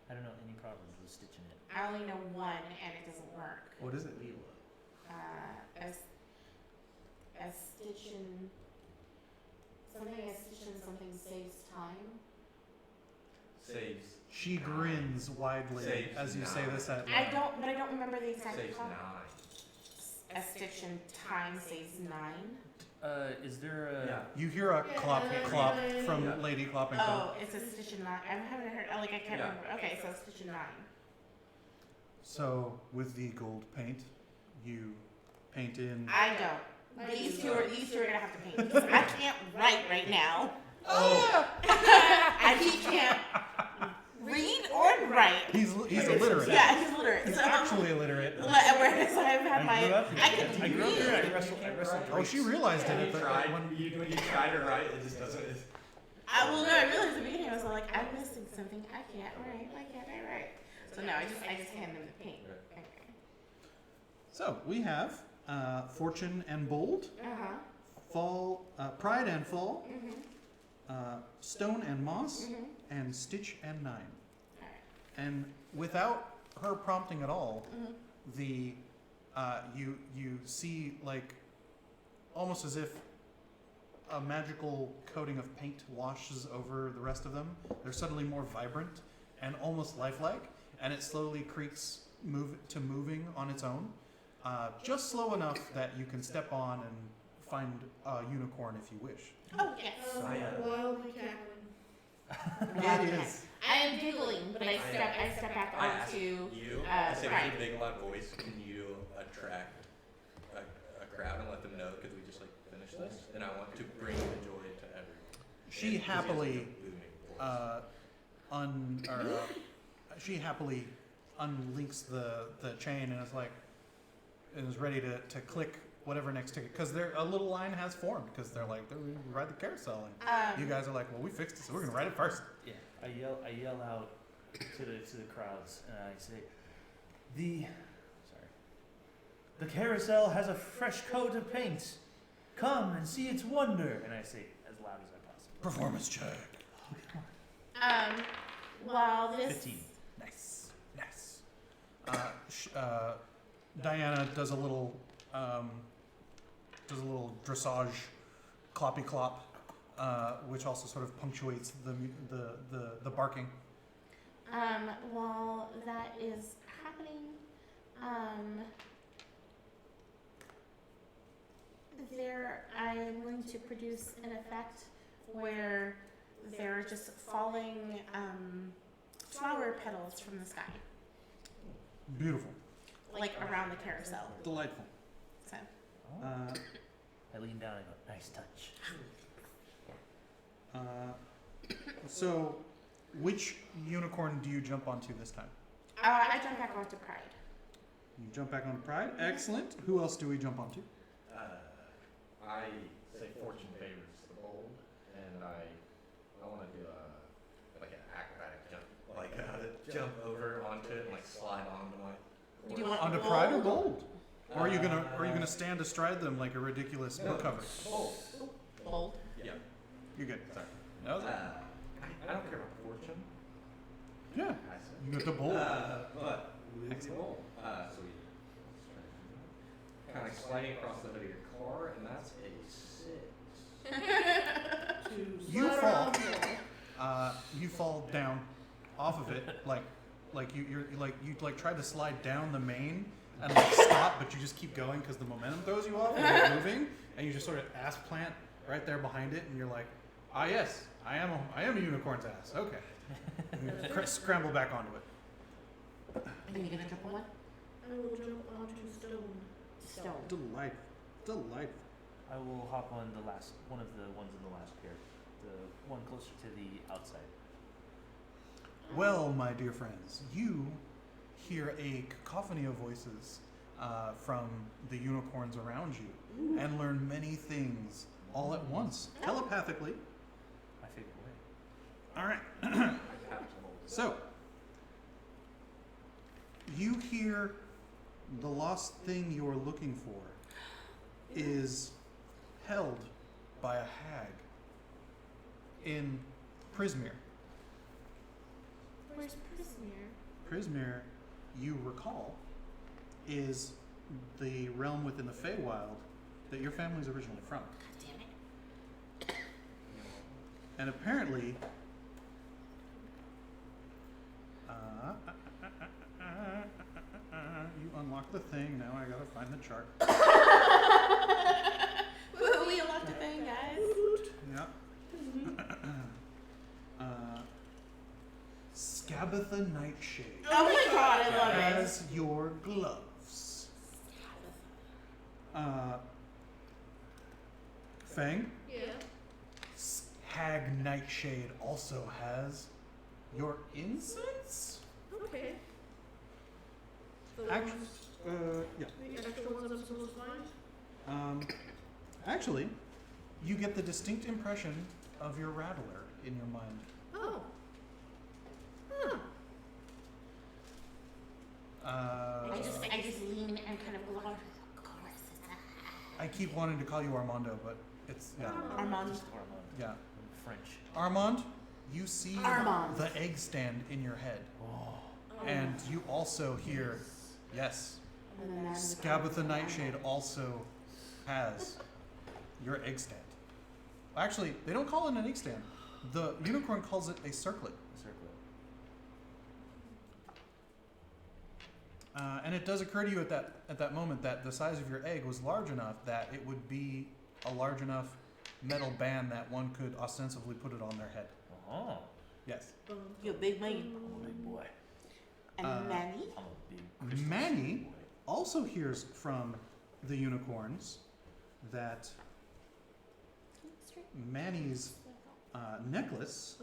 I don't know any problems with stitching it. I only know one, and it doesn't work. what is it? A stitch in something saves time. Saves. She grins widely Saves as you say nine. this out I loud. don't remember the exact Saves call. 9. A stitch in time saves 9. Is there a? Yeah. You hear a Yeah, clop yeah, clop yeah. from Yeah. Lady Cloppington. Oh, it's a stitch in 9. I haven't heard. I can't Yeah. remember. Okay, so stitch in 9. So with the gold paint, you paint in. I don't. I These do. two are gonna have to paint because I can't write right now. Oh, He can't read or write. he's illiterate. Yeah, he's literate. He's So, actually illiterate. whereas I've had I grew up. I can I grew up read. there. I wrestled. Oh, she realized it You at the tried, when when you tried to write, it just doesn't. Well, no, I realized at the beginning I was like, I'm missing something. I can't write. Why can't I write? So no, I just hand them the paint. Okay. So we have Fortune and Bold, Uh-huh. Fall, Pride and Fall, Mhm. Stone and Moss, Mhm. and Stitch and Nine. Alright. And without her prompting at all, Mhm. the you see like almost as if a magical coating of paint washes over the rest of them. They're suddenly more vibrant and almost lifelike, and it slowly creaks moving on its own, just slow enough that you can step on and find a unicorn if you wish. Oh yes. Wildly cackling. It is. I am giggling, but I step back I asked onto. you, I say Pride. with a big loud voice, can you attract a crowd and let them know, because we just like finished this, and I want to bring the joy to everyone. She And happily, booming voice. she happily unlinks the chain and is ready to click whatever next ticket, because a little line has formed, because they're ride the carousel, and you guys are like, well, we fixed it, so we're gonna ride it first. Yeah. I yell out to the crowds, and I say, the carousel has a fresh coat of paint. Come and see its wonder. And I say as loud as I possibly. Performance check. While this. 15. Nice. Diana does a little dressage, cloppy clop, which also sort of punctuates the barking. While that is happening, I'm going to produce an effect where they're just falling flower petals from the sky, Beautiful. like around the carousel. Delightful. So I lean down and go, nice touch. So, which unicorn do you jump onto this time? I jump back onto Pride. You jump back onto Pride. Excellent. Who else do we jump onto? I say fortune favors the bold, and I want to do an acrobatic jump, jump over onto it and slide onto my. You do want Onto bold? Pride or Bold? Or are you gonna stand astride them like a ridiculous book cover? Bold. Bold. Yeah. You're good. Sorry. No. I don't care about fortune. Yeah. I said. You got the Bold. But it's bold. So we kind of sliding across the hood of your car, and that's a 6. You fall. You fall down off of it, like you try to slide down the main and stop, but you just keep going because the momentum throws you off and you're moving, and you just sort of ass plant right there behind it, and you're like, ah yes, I am a unicorn's ass. Okay. Scramble back onto it. Are you gonna jump on one? I will jump onto stone. Stone. Delightful. I will hop on one of the ones in the last pair, the one closer to the outside. Well, my dear friends, you hear a cacophony of voices from the unicorns around you and learn many things all at once, telepathically. My favorite way. All right. I have some old. So, you hear the lost thing you're looking for is held by a hag in Prismere. Where's Prismere? Prismere, you recall, is the realm within the Feywild that your family's originally from. God damn it. And apparently, you unlock the thing. Now I gotta find the chart. Woo, we unlocked a thing, guys. Yeah. Scabatha Nightshade Oh my god, I love it. as your gloves. Feng, Yeah. Hag Nightshade also has your incense? Okay. The Actu- ones, yeah. the extra ones I'm supposed to find? Actually, you get the distinct impression of your rattler in your mind. Oh. Huh. I just lean and kind of glow. Of course. I keep wanting to call you Armando, but it's, yeah. Armand. Just Armand. Yeah. In French. Armand, you see Armand. the egg stand in your head. Oh. And you also hear, yes, Scabatha Nightshade also has your egg stand. Actually, they don't call it an egg stand. The unicorn calls it a circlet. Circle. And it does occur to you at that moment that the size of your egg was large enough that it would be a large enough metal band that one could ostensibly put it on their head. Oh. Yes. You big man. I'm a big boy. And Manny. I'm a big Christmas Manny boy. also hears from the unicorns that Manny's necklace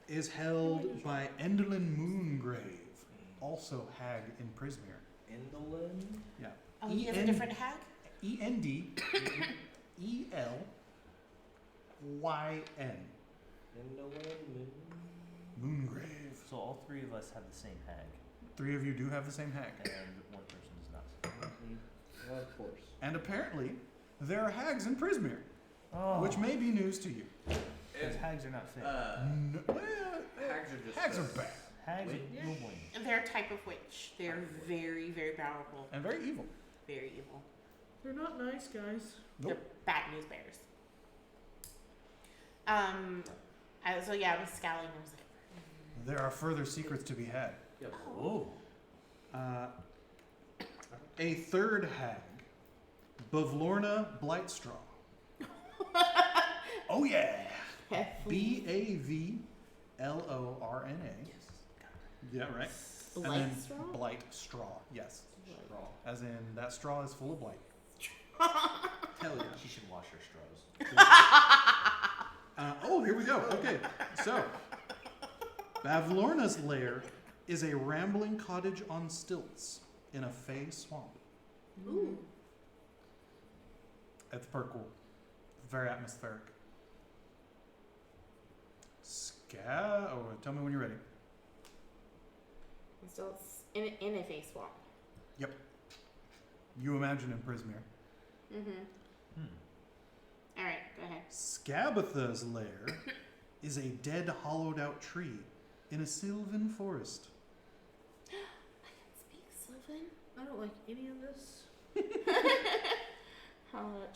is held by Endelyn Moongrave, also hag in Prismere. Indolin? Yeah. Oh, he has a different hag? ENDELYN. Indolin? Moongrave. So all three of us have the same hag, 3 of you do have the same hag. and one person does not. Of course. And apparently, there are hags in Prismere, Oh. which may be news to you. Because hags are not fit. Well, hags are just. hags are bad hags wait, are real boy. They're a type of witch. They're very, very powerful. and very evil. Very evil. They're not nice, guys. Nope. They're bad news bears. So yeah, I was scowling. I was like, There are further secrets to be had. Oh. A third hag, Bavlorna Blightstraw. Oh yeah! BAVLORNA. Yes. Yeah, right. And Blight then straw? Blight straw. Yes. Straw. As in that straw is full of blight. Hell yeah. She should wash her straws. Oh, here we go. Okay, so Bavlorna's lair is a rambling cottage on stilts in a fey swamp. Ooh. It's pretty cool. Very atmospheric. Tell me when you're ready. So it's in a face swap. You imagine in Prismere. Mm-hmm. Hmm. All right, go ahead. Scabatha's lair is a dead, hollowed-out tree in a sylvan forest. I can speak Sylvan. I don't like any of this.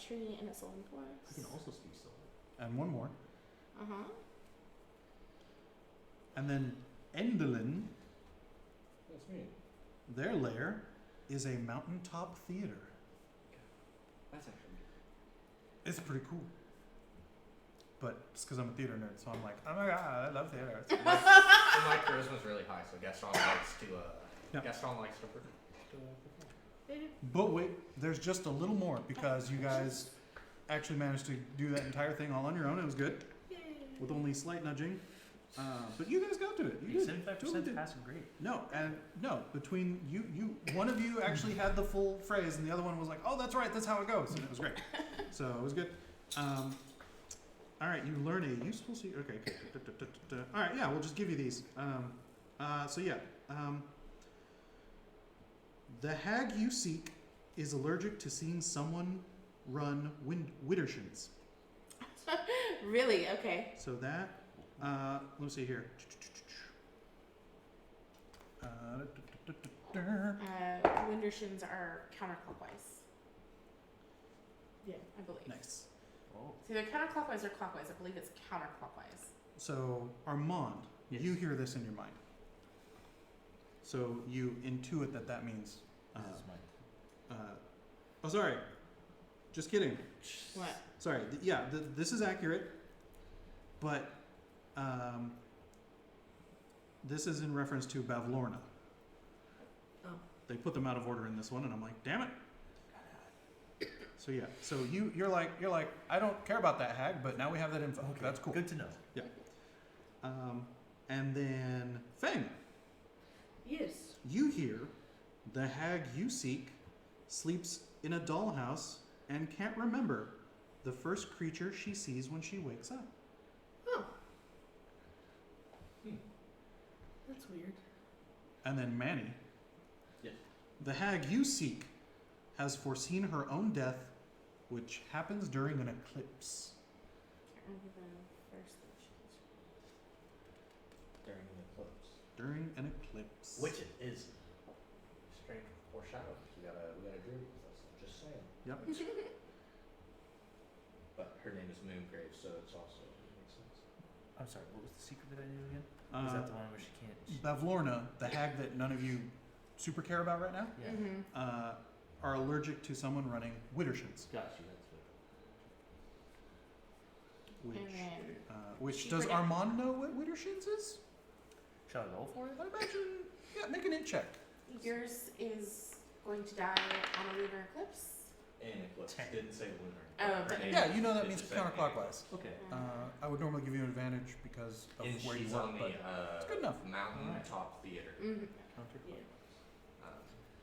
Tree in a Sylvan I forest. can also speak Sylvan. And one more. Uh-huh. And then Endelyn, That's me. their lair is a mountaintop theater. That's actually me. It's pretty cool. but it's because I'm a theater nerd, so I'm like, oh my god, I love theater. And my charisma's really high, so Gaston likes to. Yeah. Gaston likes to. But wait, there's just a little more because you guys actually managed to do that entire thing all on your own. It was good with only slight nudging. But you guys got to it. You did. 75% Totally did. passing grade. No, between you, one of you actually had the full phrase, and the other one was like, "Oh, that's right, that's how it goes," and it was great. So it was good. All right, you learn a useful secret. Okay. All right, yeah, we'll just give you these. The hag you seek is allergic to seeing someone run Widdershins. Really? Okay. So that, let me see here. Windershins are counterclockwise. Yeah. I believe. Nice. Oh. It's either counterclockwise or clockwise. I believe it's counterclockwise. So Armand, Yes. you hear this in your mind. So you intuit that means. This is mine. Oh, sorry. Just kidding. What? Sorry. This is accurate, but this is in reference to Bavlorna. Oh. They put them out of order in this one, and I'm like, damn it. So yeah. So you're like, I don't care about that hag, but now we have that info. Okay, That's cool. Good to know. Yeah. And then Feng, Yes. you hear the hag you seek sleeps in a dollhouse and can't remember the first creature she sees when she wakes up. Oh. That's weird. And then Manny, Yes. the hag you seek has foreseen her own death, which happens during an eclipse. Can't remember the first thing she was. During the eclipse. During an eclipse. Which it is. Strange foreshadow. We gotta agree with us. I'm just saying. Yep. But her name is Moongrave, so it's also makes sense. I'm sorry, what was the secret that I knew again? Is that the one where she can't? Bavlorna, the hag that none of you super care about right now, Yeah. Mm-hmm. are allergic to someone running Widdershins. Got you. That's what. Which, And then which she does forget- Armand know what Widdershins is? Shall I roll for it? I imagine. Yeah, make an int check. yours is going to die on a lunar eclipse. And eclipse. 10. Didn't say lunar. Oh, Her but- name Yeah, you know that is means just saying counterclockwise. Okay. I would normally give you an advantage because of And where she's you on work, the but good enough. mountain Alright. top theater. Mm-hmm.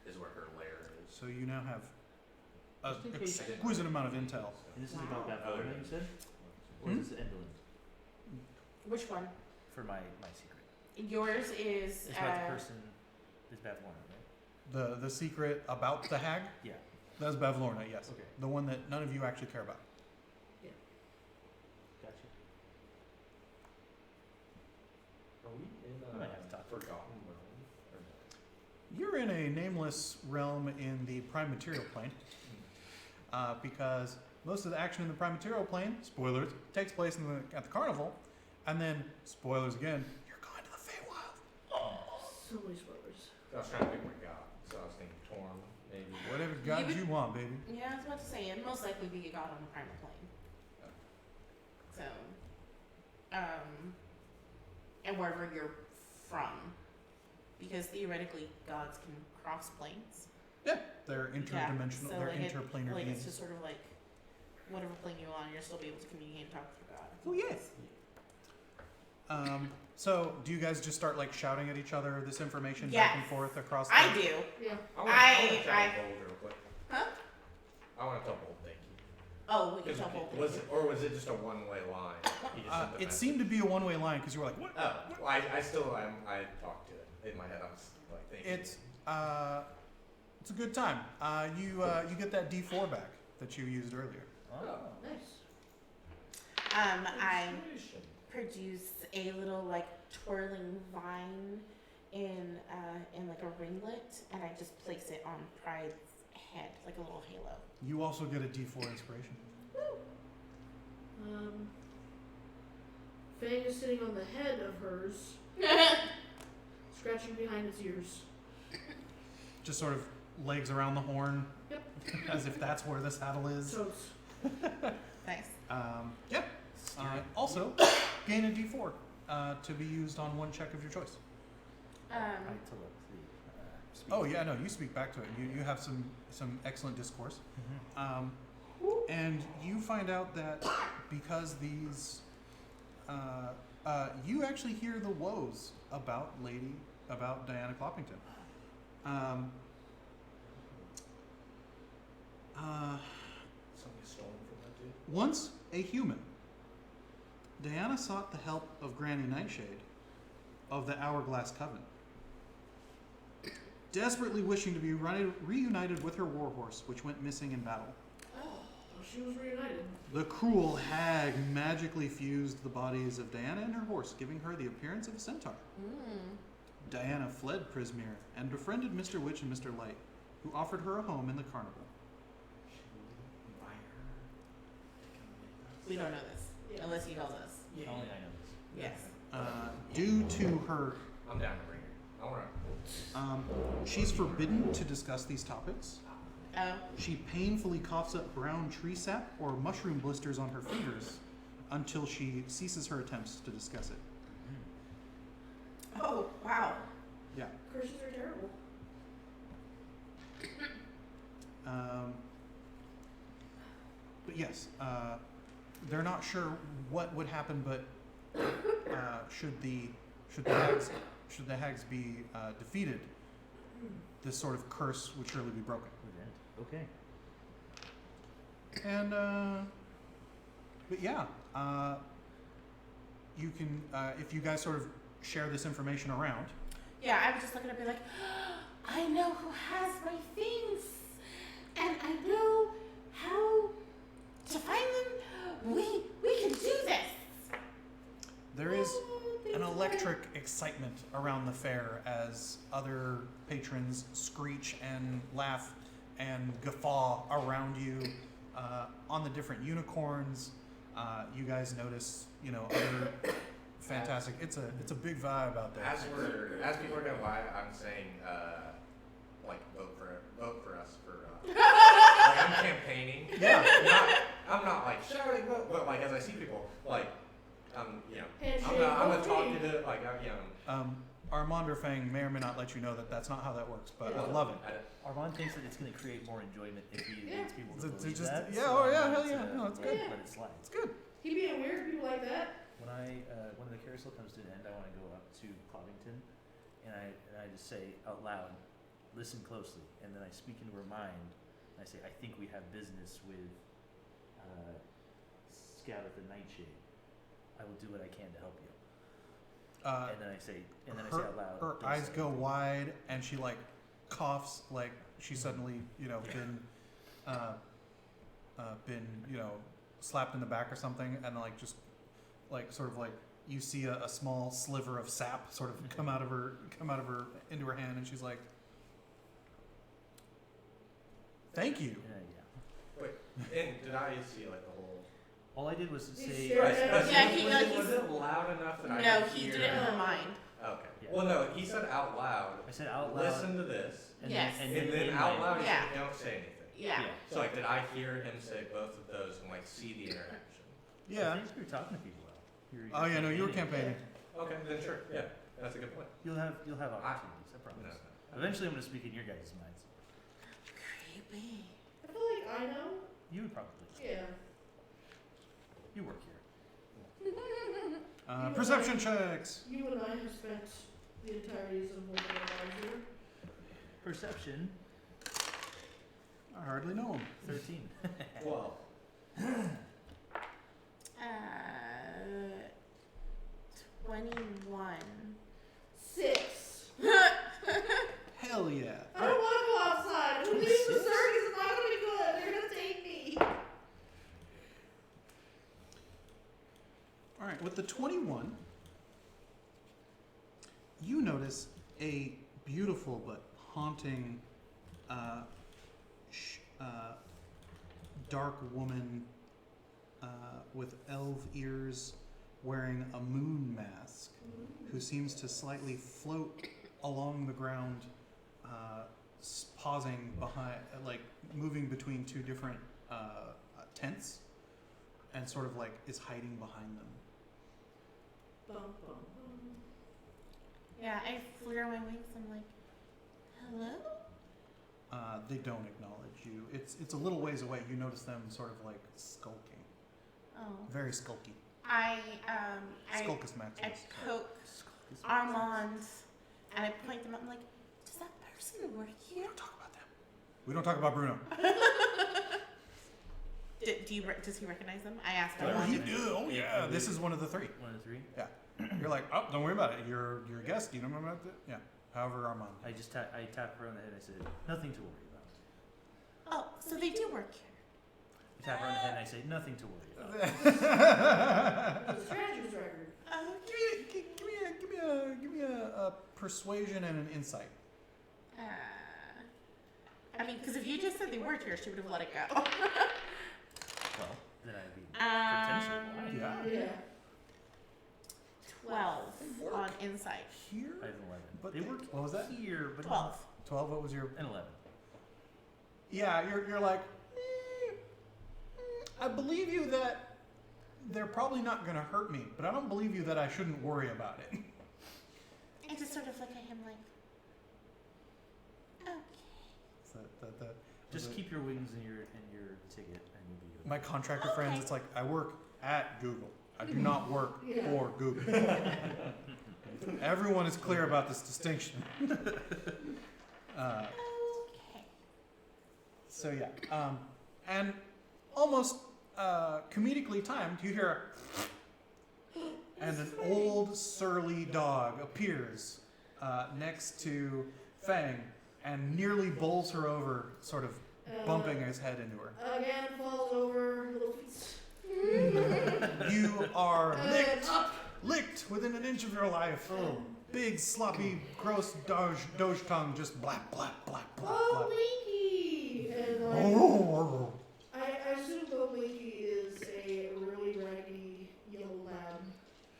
Is where her lair is. so you now have an Just in case. exquisite amount of intel. And this is Wow. about that Oh, photo yeah. you said? Or Hmm? is this Endolin? Which one? For my secret. Yours is. It's about the person. Is Bavlorna, right? The secret about the hag, Yeah. that's Bavlorna, yes. Okay. The one that none of you actually care about. Gotcha. Are we in We might have to talk. Forgotten Realm? Or no? You're in a nameless realm in the prime material plane, because most of the action in the prime material plane, spoilers, takes place at the carnival, and then spoilers again, you're going to the Feywild. So many spoilers. I was trying to pick my god, so I was thinking Torm, maybe. Whatever god would- you want, baby. Yeah, I was about to say, it'd most likely be a god on the primal plane. So, and wherever you're from, because theoretically gods can cross planes. Yeah, they're interdimensional. so they're like it- interplanar Like beings. it's just sort of like whatever plane you're on, you'll still be able to communicate and talk to God. Oh, yes. So do you guys just start like shouting at each other this information back and Yes. forth across? I the- do. Yeah. I- tell Bold real quick. Huh? I want to tell Bold, thank you. Oh, we can 'Cause tell both. was it, or was it just a one-way line? He just sent the It message. seemed to be a one-way line because you were like, "What?" Oh, well, I talked to it in my head. I was like thinking. It's a good time. You get that D4 back that you used earlier. Oh. Nice. I Intuition. produce a little like twirling vine in like a ringlet, and I just place it on Pride's head like a little halo. You also get a D4 inspiration. Fang is sitting on the head of hers, scratching behind its ears. Just sort of legs around the horn, Yep. as if that's where the saddle is. Totes. Nice. Yeah. Also, gain a D4 to be used on one check of your choice. Oh yeah, no, you speak back to it. You have some excellent discourse, and you find out that because these, you actually hear the woes about Diana Cloppington. Something stolen from that dude. Once a human, Diana sought the help of Granny Nightshade of the Hourglass Coven. Desperately wishing to be reunited with her warhorse, which went missing in battle. Oh, she was reunited. The cruel hag magically fused the bodies of Diana and her horse, giving her the appearance of a centaur. Diana fled Prismere and befriended Mr. Witch and Mr. Light, who offered her a home in the carnival. We don't know this, unless he tells us. Only I know this. Yes. Due to her, I'm down to bring her. All right. she's forbidden to discuss these topics. Oh. She painfully coughs up brown tree sap or mushroom blisters on her fingers until she ceases her attempts to discuss it. Oh, wow. Yeah. Curses are terrible. But yes, they're not sure what would happen, but should the hags be defeated, this sort of curse would surely be broken. Okay. And but yeah, you can if you guys sort of share this information around. Yeah, I was just looking at be like, I know who has my things, and I know how to find them. We can do this. There is an electric excitement around the fair as other patrons screech and laugh and guffaw around you on the different unicorns. You guys notice, other fantastic. It's a big vibe out there. As people are going by, I'm saying, vote for us for. I'm campaigning. Yeah. I'm not like shouting, but like as I see people, like I'm Handshake, gonna vote talk me. to the Armand or Feng may or may not let you know that that's not how that works, but I love it. Armand thinks that it's going to create more enjoyment if he leads people to believe just- that. yeah, so oh, yeah, I'm hell going yeah, to no, it's good. Let it slide. It's good. He being weird, people like that. When the carousel comes to an end, I want to go up to Covington, and I just say out loud, listen closely, and then I speak into her mind. And I say, I think we have business with Scout at the Nightshade. I will do what I can to help you. And then I say out loud. Her "Don't eyes say go anything." wide, and she like coughs, like she's suddenly, been slapped in the back or something, and like just like sort of like you see a small sliver of sap sort of come out of her into her hand, and she's like, "Thank you." Wait, and did I see like the whole? All I did was You say. shared it. Was it loud enough that I No, could he hear? did it in her mind. Okay. Yeah. Well, no, he said out loud. I said out loud. Listen to this, And Yes. then, and then in out my- loud, he Yeah. said, don't say anything. Yeah. So like, did I hear him say both of those and like see the interaction? I Yeah. think you were talking to people though. Oh yeah, no, you were campaigning. Okay, then sure. Yeah, that's a good point. You'll have opportunities. I promise. No. Eventually, I'm going to speak in your guys' minds. Creepy. I feel like I know. You would probably. Yeah. You work here. Perception checks. You and I have spent the entireties of more than our lives here. Perception. I hardly know him. 13. 12. 21. 6. Hell yeah. I don't want to go outside. If we leave the circus, it's not going to be good. They're going to take me. All right, with the 21, you notice a beautiful but haunting, dark woman with elf ears, wearing a moon mask, who seems to slightly float along the ground, pausing behind, like moving between two different tents, and sort of like is hiding behind them. Bum, bum, bum. Yeah, I flare my wings. I'm like, hello? They don't acknowledge you. It's a little ways away. You notice them sort of like skulking. Oh. Very skulky. I Skulkus Maximus. poke Armand and I point them up. I'm like, does that person work We here? don't talk about them. We don't talk about Bruno. Does he recognize them? I asked Oh, Armand. he do. Oh, yeah. This is one of the three. One of the three. You're like, oh, don't worry about it. You're a guest. Do you know about that? Yeah. However, Armand. I tapped her on the head. I said, nothing to worry about. Oh, so they do work here. I tap her on the head and I say, nothing to worry about. The strategist record. Give me a persuasion and an insight. I mean, because if you just said they worked here, she would have let it go. Well, then I'd be potentially lying. Yeah. Yeah. 12 on insight. Here? I have an 11. But They work what was that? here, but 12. 12. What was your? An 11. Yeah, you're like, I believe you that they're probably not gonna hurt me, but I don't believe you that I shouldn't worry about it. I just sort of look at him like, okay. Just keep your wings in your ticket, and you'll be good. My contractor friends, Okay. it's like I work at Google. I do not work Yeah. for Google. Everyone is clear about this distinction. Okay. So yeah, and almost comedically timed, you hear and an old surly dog appears next to Feng and nearly bowls her over, sort of bumping his head into her. Again, falls over, little feet. You are And up. licked within an inch of your life. Oh. Big, sloppy, gross doge tongue, just blap, blap, blap, blap, Oh, blap. Blinky! And like, Oh. I assume Bo Blinky is a really raggedy yellow lab.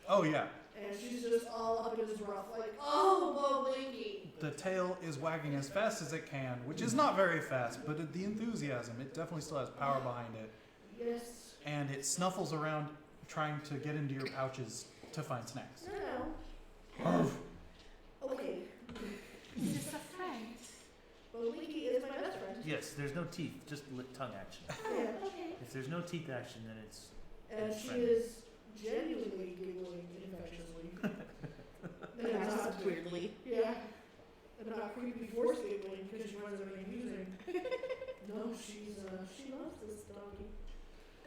Oh yeah, And she's just all up in his ruff, like, oh, Bo Blinky! the tail is wagging as fast as it can, which is not very fast, but the enthusiasm, it definitely still has power behind it. Yes. And it snuffles around trying to get into your pouches to find snacks. No. Okay. Is this a friend? Bo Blinky is my best friend. Yes, there's no teeth, just tongue action. Yeah. Okay. If there's no teeth action, then it's And It's she friendly. is genuinely giggling infectiously. But not weirdly. Yeah. And not creepy force giggling because she finds everything amusing. No, she loves this doggy.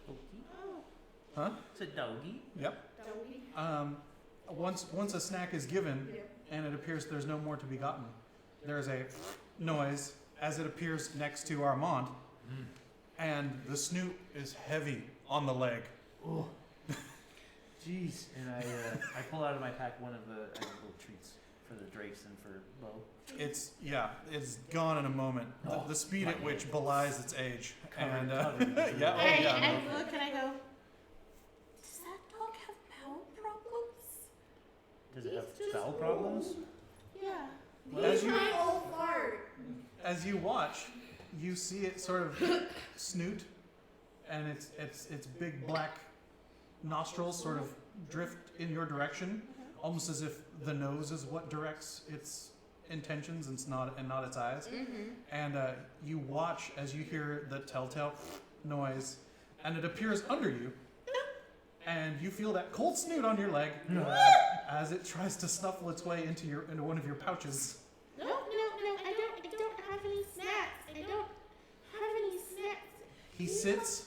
doggy. Oh. Huh? It's a doggy. Yep. Doggy. Once a snack is given, Yeah. and it appears there's no more to be gotten, there's a noise as it appears next to Armand, and the snoot is heavy on the leg. Oh. Jeez. And I pull out of my pack one of the little treats for the drakes and for Bo. It's gone in a moment. The speed at which belies its age. And Covered. yeah, oh yeah. I look and I go, does that dog have bowel problems? Does it He's have just bowel problems? Yeah. As He's you- my old fart. As you watch, you see it sort of snoot, and its big black nostrils sort of drift in your direction, almost as if the nose is what directs its intentions and not its eyes. Mm-hmm. And you watch as you hear the telltale noise, and it appears under you, and you feel that cold snoot on your leg as it tries to snuffle its way into one of your pouches. No, I don't have any snacks. I don't have any snacks. He sits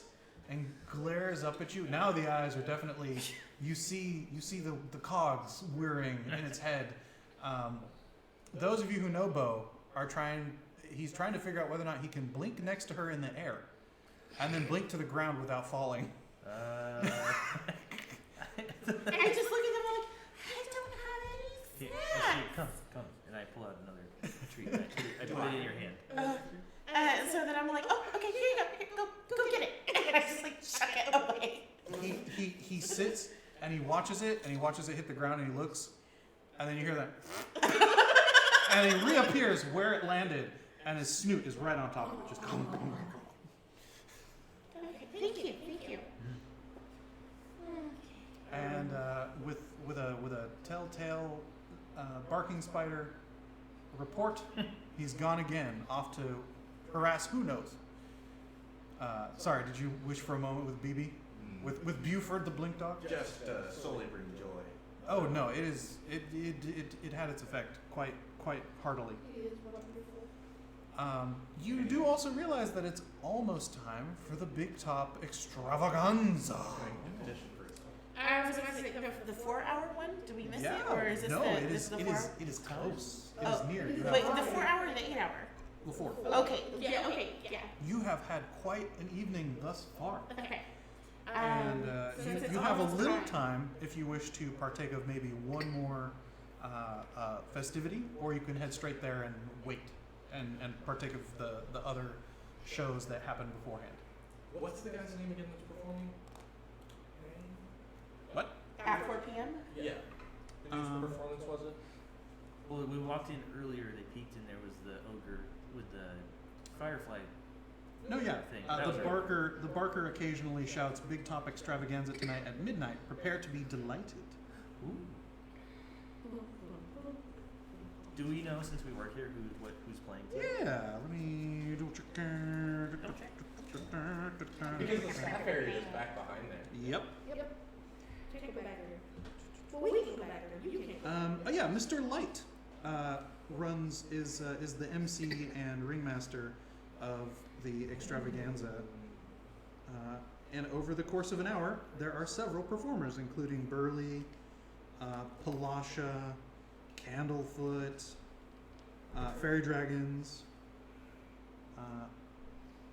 and glares up at you. Now the eyes are definitely. You see the cogs whirring in its head. Those of you who know Bo are he's trying to figure out whether or not he can blink next to her in the air, and then blink to the ground without falling. I just look at them like, I don't have any Here, snacks. actually, come. And I pull out another treat. And I put it in your hand. So then I'm like, oh, okay, here you go get it. And I just like chuck it away. He sits and he watches it hit the ground, and he looks, and then you hear that, and he reappears where it landed, and his snoot is right on top of it, just. Okay, thank you. And with a telltale barking spider report, he's gone again, off to harass who knows. Sorry, did you wish for a moment with BB? With Buford the blink dog? Just solely bring joy. Oh no, it had its effect quite heartily. It is wonderful. You do also realize that it's almost time for the Big Top Extravaganza. I was about to say the 4-hour one. Do we miss it, or is this no, the? it this is. the 4 hour? It is close. It Oh, is near. You Wait, have, the 4 hour or the 8 hour? the 4. Okay. Yeah. Okay. Yeah. You have had quite an evening thus far. Okay. And Since it's you have a almost little time if you wish to partake of maybe one more festivity, or you can head straight there and wait and partake of the other shows that happen beforehand. What's the guy's name again that's performing? At 4 p.m. Yeah. Whose performance was it? Well, we walked in earlier. They peeked, and there was the ogre with the firefly. No, yeah. Thing. The barker occasionally shouts "Big Top Extravaganza tonight at midnight. Prepare to be delighted." Ooh. Do we know, since we work here, who's playing? Today? Yeah, let me do check. Because the staff area is back behind there. Yep. Can't go back there. Well, we can go back there. You can't. Oh yeah, Mr. Light is the MC and ringmaster of the extravaganza. And over the course of an hour, there are several performers, including Burley, Palasha, Candlefoot, Fairy Dragons,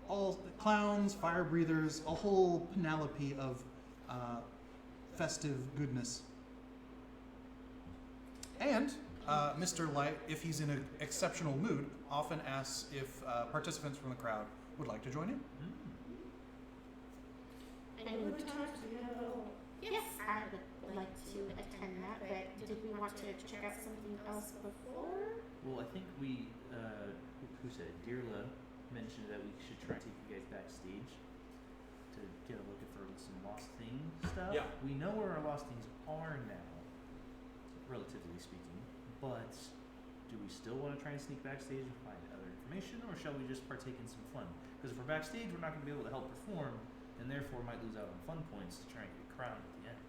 all clowns, fire breathers, a whole panoply of festive goodness. And Mr. Light, if he's in an exceptional mood, often asks if participants from the crowd would like to join in. And what times do you have at all? Yes, I would like to attend that, but did we want to check out something else before? Well, I think we, who said it? Dearla mentioned that we should try to take you guys backstage to get a look for some lost thing stuff. Yeah. We know where our lost things are now, relatively speaking, but do we still want to try and sneak backstage and find other information, or shall we just partake in some fun? Because if we're backstage, we're not going to be able to help perform, and therefore might lose out on fun points to try and get crowned at the end.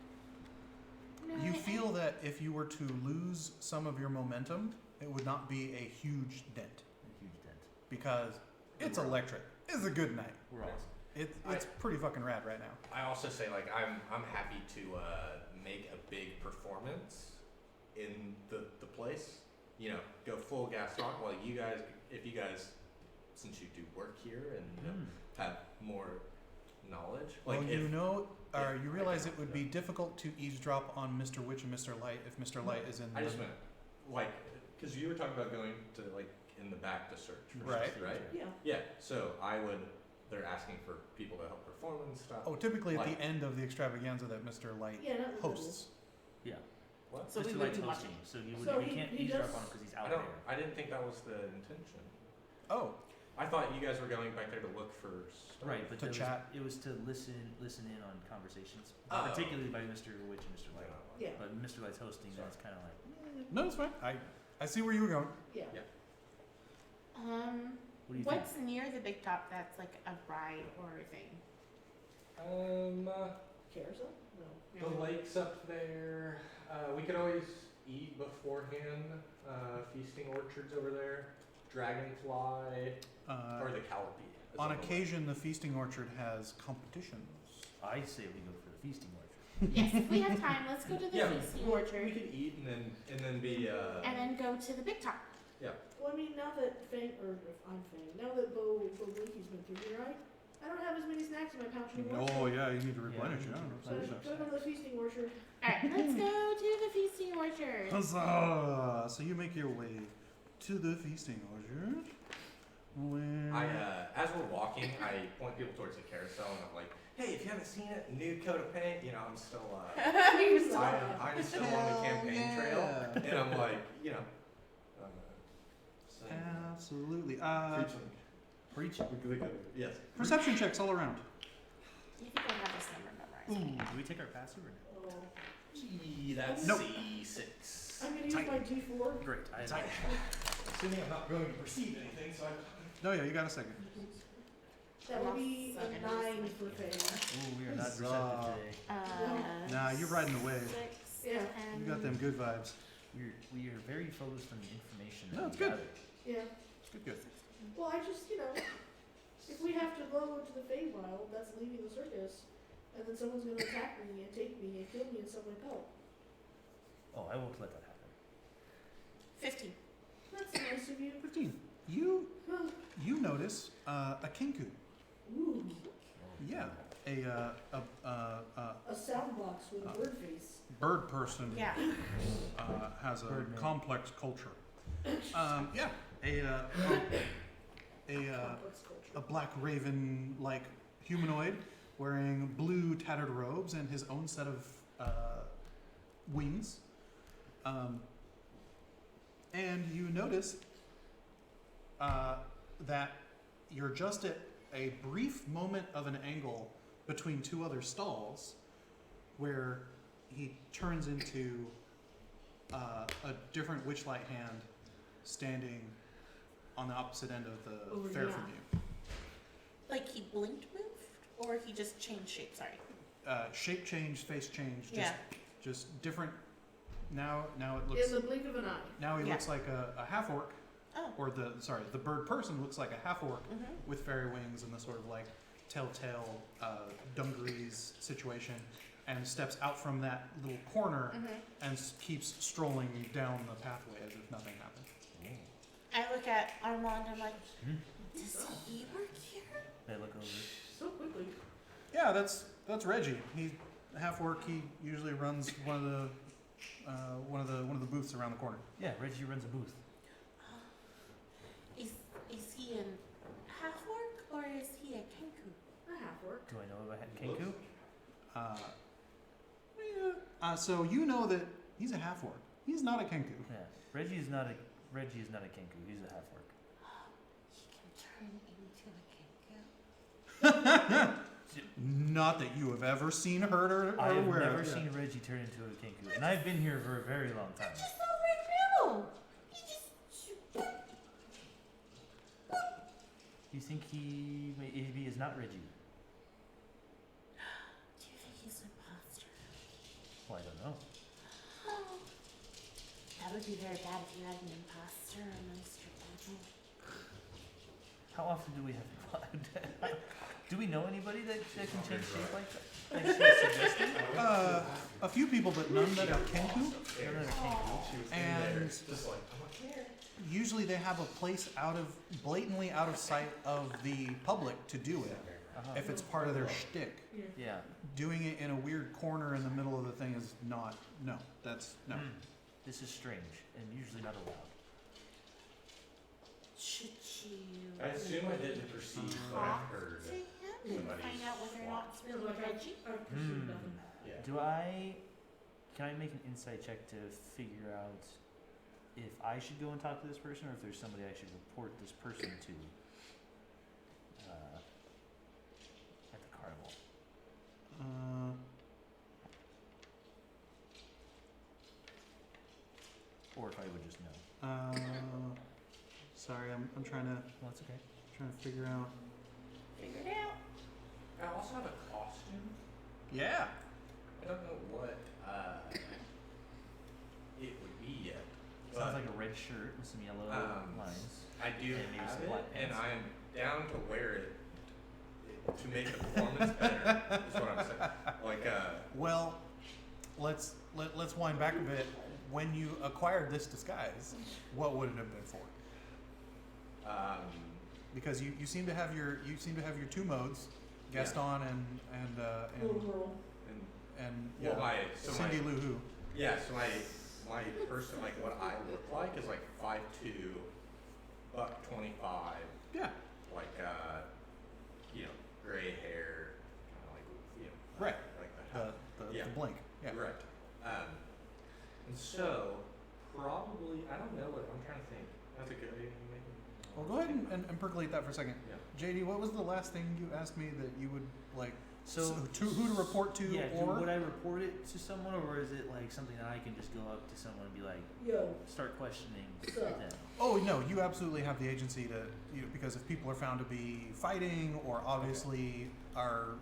You feel that if you were to lose some of your momentum, it would not be a huge dent, A huge dent. because it's electric. It's a good night. We're awesome. It's pretty fucking rad right now. I also say, like, I'm happy to make a big performance in the place. You know, go full gas rock. While you guys, if you guys, since you do work here and you know, have more knowledge, like Well, if, you realize it would be difficult to eavesdrop on Mr. Witch and Mr. Light if Mr. Light is in. I just meant, like, because you were talking about going to like in the back to search, for Right. stuff, right? Yeah. Yeah. So they're asking for people to help perform and stuff. Oh, typically at Like- the end of the extravaganza that Mr. Light Yeah, not hosts. Yeah. What? So we Mr. would Light's be hosting, watching. so So we he- can't he eavesdrop does- on him because he's I out don't. there. I didn't think that was the intention. Oh, I thought you guys were going back there to look for stuff. Right, but To there chat. it was to listen in on conversations, Oh. particularly by Mr. Witch and Mr. Light. Yeah. But Mr. Light's hosting, and it's kind of like, no, it's fine. I see where you were going. Yeah. what do you What's near the big top that's like a ride or a thing? Carousel? No. The lake's up there. We could always eat beforehand. Feasting orchards over there. Dragonfly or the Calliope. is On the way. occasion, the feasting orchard has competitions. think? I say we go for the feasting orchard. Yes, if we have time, let's go to the Yeah, feasting we orchard could eat and then be. and then go to the big top. Well, I mean, now that Feng, or if I'm Feng, now that Bo Blinky's been through here, I don't have as many snacks in my pouch anymore. Oh yeah, you need to replenish it. So go to the feasting orchard. Alright, let's go to the feasting orchard. Huzzah! So you make your way to the feasting orchard. Where As we're walking, I point people towards the carousel and I'm like, hey, if you haven't seen it, new coat of paint. You know, I'm still. You're still- I'm still on the campaign trail, and I'm like, you know. Absolutely. Preach. Yes. Perception checks all around. You think I have this number Ooh, do we take our passive or no? Oh. Gee, that's Nope. C6. I'm gonna use Tight. my D4. Great. Assuming I'm not going to perceive anything, so No, yeah, you got a second. That would be a 9 for Feng. Ooh, we are not Huzzah. receptive today. Nah, you're riding the wave. 6, Yeah. 10. You got them good vibes. We are very focused on the information. No, that it's we good. gathered. Yeah. Good, good. Well, I just, if we have to go into the Feywild, that's leaving the circus, and then someone's gonna attack me and take me and kill me in some way. Oh, I won't let that happen. 15. That's nice of you. 15. You notice a kinku. Ooh, Yeah, a a sound box with a bird face. bird person Yeah. has a Birdman. complex culture. Yeah, Complex culture. a black raven-like humanoid wearing blue tattered robes and his own set of wings. And you notice that you're just at a brief moment of an angle between two other stalls where he turns into a different witchlight hand standing on the opposite end of the Over fair here. from you. Like he blinked, moved, or he just changed shape. Sorry. Shape change, face change, Yeah. just different. Now it In looks. the blink of an eye. Now he Yeah. looks like a half orc, Oh. or the bird person looks like a half orc Mm-hmm. with fairy wings and the sort of like telltale dungarees situation, and steps out from that little corner Mm-hmm. and keeps strolling down the pathway as if nothing happened. I look at Armand and I'm like, Hmm? does he work here? They look over. So quickly. Yeah, that's Reggie. He's a half orc. He usually runs one of the booths around the corner. Yeah, Reggie runs a booth. Is he a half orc or is he a kenku? A half orc. Do I know about Kenku? So you know that he's a half orc. He's not a kenku. Yeah, Reggie is not a Kenku. He's a half orc. He can turn into a kenku. Not that you have ever seen, heard, or I have aware never of. seen Reggie turn into a Kenku, and I've been here for a very long time. I just saw right now. He just. You think he maybe is not Reggie? Do you think he's an imposter? Well, I don't know. Oh. That would be very bad if you had an imposter amongst your people. How often do we have? Do we know anybody that can change shape like that? Like she's suggesting? A few people, but none that are kenku. None that are Kenku. And just like, I'm not here. usually they have a place blatantly out of sight of the public to do it. Uh-huh. If it's part of their shtick. Yeah. Yeah. Doing it in a weird corner in the middle of the thing is not. No, that's no. This is strange and usually not allowed. Should you I assume I didn't perceive what I talk heard. to him and Somebody's find out whether or not it's No, really like Reggie? I perceive nothing. Yeah. Can I make an insight check to figure out if I should go and talk to this person or if there's somebody I should report this person to at the carnival? Or if I would just know. Sorry, I'm trying to Well, that's okay. figure out. Figure it out. I also have a costume. Yeah. I don't know what it would be yet. Sounds but like a red shirt with some yellow lines. I do and maybe have some it, black and pants. I'm down to wear it to make the performance better. Is what I'm saying. Like, Well, let's wind back a bit. When you acquired this disguise, what would it have been for? Because you seem to have your two modes, Gaston and Little girl. yeah, well, Cindy Lou Who. yeah, so my person, like what I look like is like 5'2", $125, Yeah. like gray hair, kind of like Right. like The Yeah. the blink. Yeah. Right. And so probably I don't know what I'm trying to think. That's a good idea. Well, go ahead and percolate that for a second. Yeah. JD, what was the last thing you asked me that you would like So who to report to, yeah, or would I report it to someone, or is it like something that I can just go up to someone and be like, Yo. start questioning So- them? oh no, you absolutely have the agency to, because if people are found to be fighting or obviously are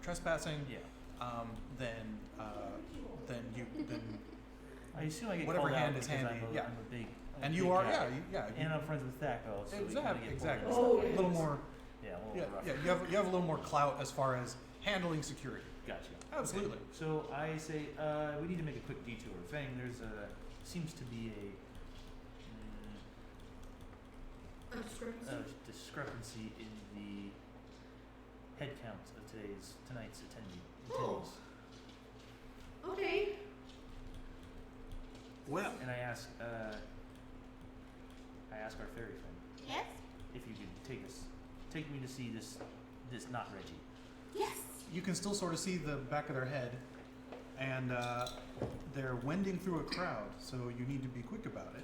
trespassing, Yeah. then I assume I get Whatever called hand out is because handy, I'm a, yeah. I'm a big. I'm a and big you are guy. yeah. And I'm friends with Thaco, so Exactly. you Exactly. Oh, A little more. Yeah, a Yeah, little rough. yeah. You have a little more clout as far as handling security. Gotcha. Absolutely. Okay. So I say we need to make a quick detour. Feng, there's seems to be a discrepancy in the head count of tonight's attendees. Oh. Okay. Well, And I ask our fairy friend Yes. if you could take me to see this not Reggie. Yes. you can still sort of see the back of their head, and they're wending through a crowd, so you need to be quick about it.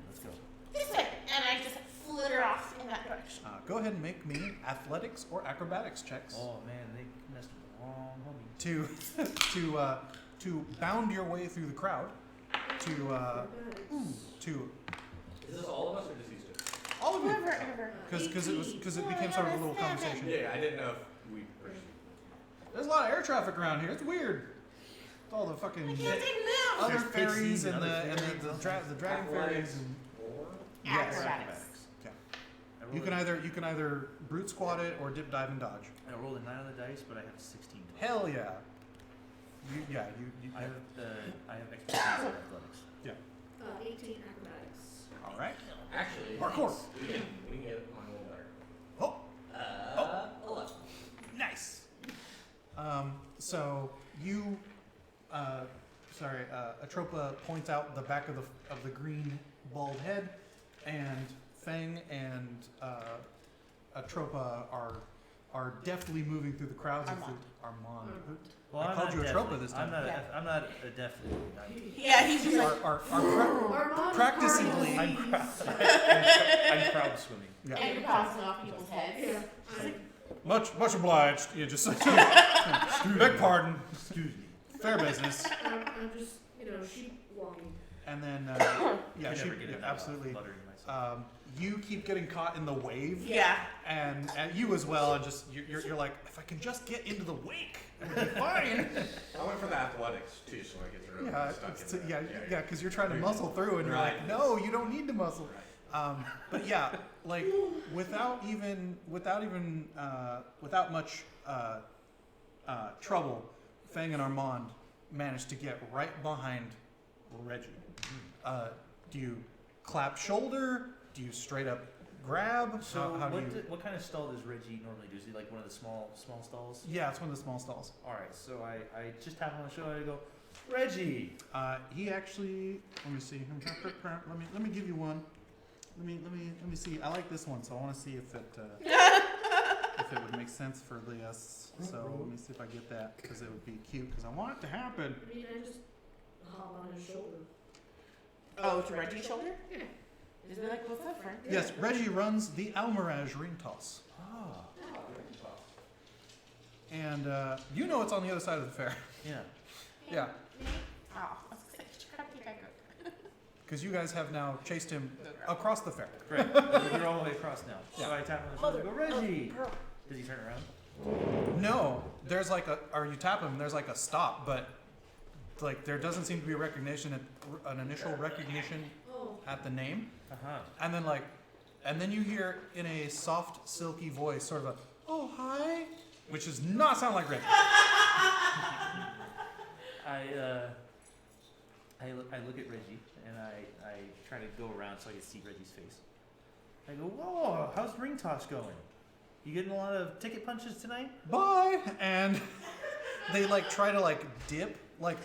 Let's go. This way, and I just flitter off in that direction. Go ahead and make me athletics or acrobatics checks Oh man, they messed with the wrong homie. to bound your way through the crowd, to Is this all of us or just these two? all of you, Whoever. because it became sort of a little conversation. Yeah, I didn't know if we. There's a lot of air traffic around here. It's weird. With all the fucking I can't even move. other There's fairies pixies and and the other and fairies. the dragon fairies and yes. Acrobatics. Yeah. I You rolled can either brute squat it or dip, dive, and dodge. I rolled a 9 on the dice, but I have 16. Hell yeah. You I have expertise in athletics. 18 acrobatics. all right. Actually, Parkour. we can get mine a little better. Oh, 11. nice. So you, Atropa points out the back of the green bald head, and Feng and Atropa are deftly moving through the crowds. Armand. Armand. Well, I I'm called not you definitely- Atropa this time. I'm not a definitely. Yeah, he's just like, Are Armand practicingly- I'm crowd swimming. yeah. and you're bouncing off people's heads. Yeah. Much obliged. You just beg pardon. Excuse me. Fair business. I'm just, sheep walking. And then I yeah, never she, get yeah, enough absolutely. buttering myself. You keep getting caught in the wave, Yeah. and you as well. And just you're like, if I can just get into the wake, it'll be fine. I went for the athletics too, so I get to really Yeah, stuck it's, in yeah, there. yeah, because you're trying to muscle through, and you're Right. like, no, you don't need to muscle. Right. But yeah, like without much trouble, Feng and Armand managed to get right behind Reggie. Do you clap shoulder? Do you straight up grab? So how do you? what kind of stall does Reggie normally do? Is he like one of the small stalls? Yeah, it's one of the small stalls. All right, so I just tap on the shoulder and I go, Reggie. He actually. Let me see. Let me give you one. Let me see. I like this one, so I want to see if it would make sense for Lias. So let me see if I get that, because it would be cute. Because I want it to happen. I mean, I just hop on his shoulder. Oh, to Reggie's shoulder? Yeah. Isn't it like, what's up, friend? Yes, Reggie runs the Almirage ring toss, Oh. and you know it's on the other side of the fair. Yeah. Yeah, Oh, I was gonna say, try to get back up. because you guys have now chased him across the fair. Great. You're all the way across now. So I tap on the shoulder and go, Reggie. Does he turn around? No, there's like or you tap him. There's like a stop, but like there doesn't seem to be an initial recognition Oh. at the name. Uh-huh. And then you hear in a soft, silky voice, sort of a, oh, hi, which does not sound like Reggie. I look at Reggie and I try to go around so I can see Reggie's face. I go, whoa, how's ring toss going? You getting a lot of ticket punches tonight? Bye. And they try to dip.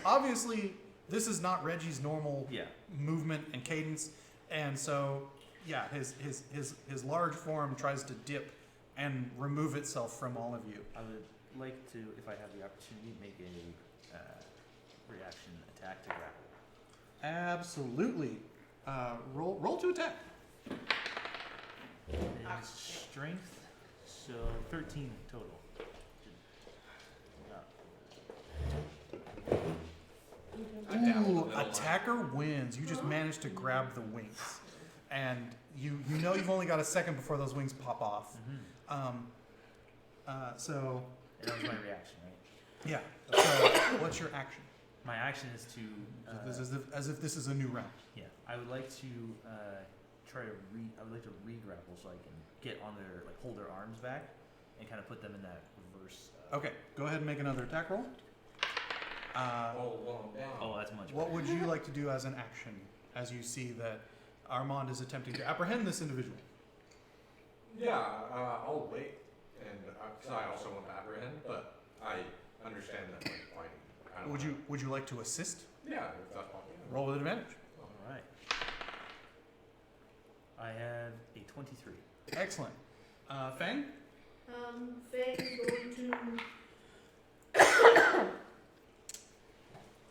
Obviously, this is not Reggie's normal Yeah. movement and cadence. And so, yeah, his large form tries to dip and remove itself from all of you. I would like to, if I have the opportunity, make a reaction attack to grapple. Absolutely. Roll to attack. It is strength, so 13 total. down the Ooh, middle line. attacker wins. You just managed to grab the wings, and you know you've only got a second before those wings pop off. So And that was my reaction, right? yeah. So what's your action? My action is to. As if this is a new round. Yeah, I would like to I would like to re-grapple so I can get on their hold their arms back and kind of put them in that reverse. Okay, go ahead and make another attack roll. Oh, that's much. What better. would you like to do as an action as you see that Armand is attempting to apprehend this individual? Yeah, I'll wait, and cause I also want to apprehend, but I understand that I don't Would you like to assist? Yeah, if that's possible. Roll with advantage. All right. I have a 23. Excellent. Feng? Feng is going to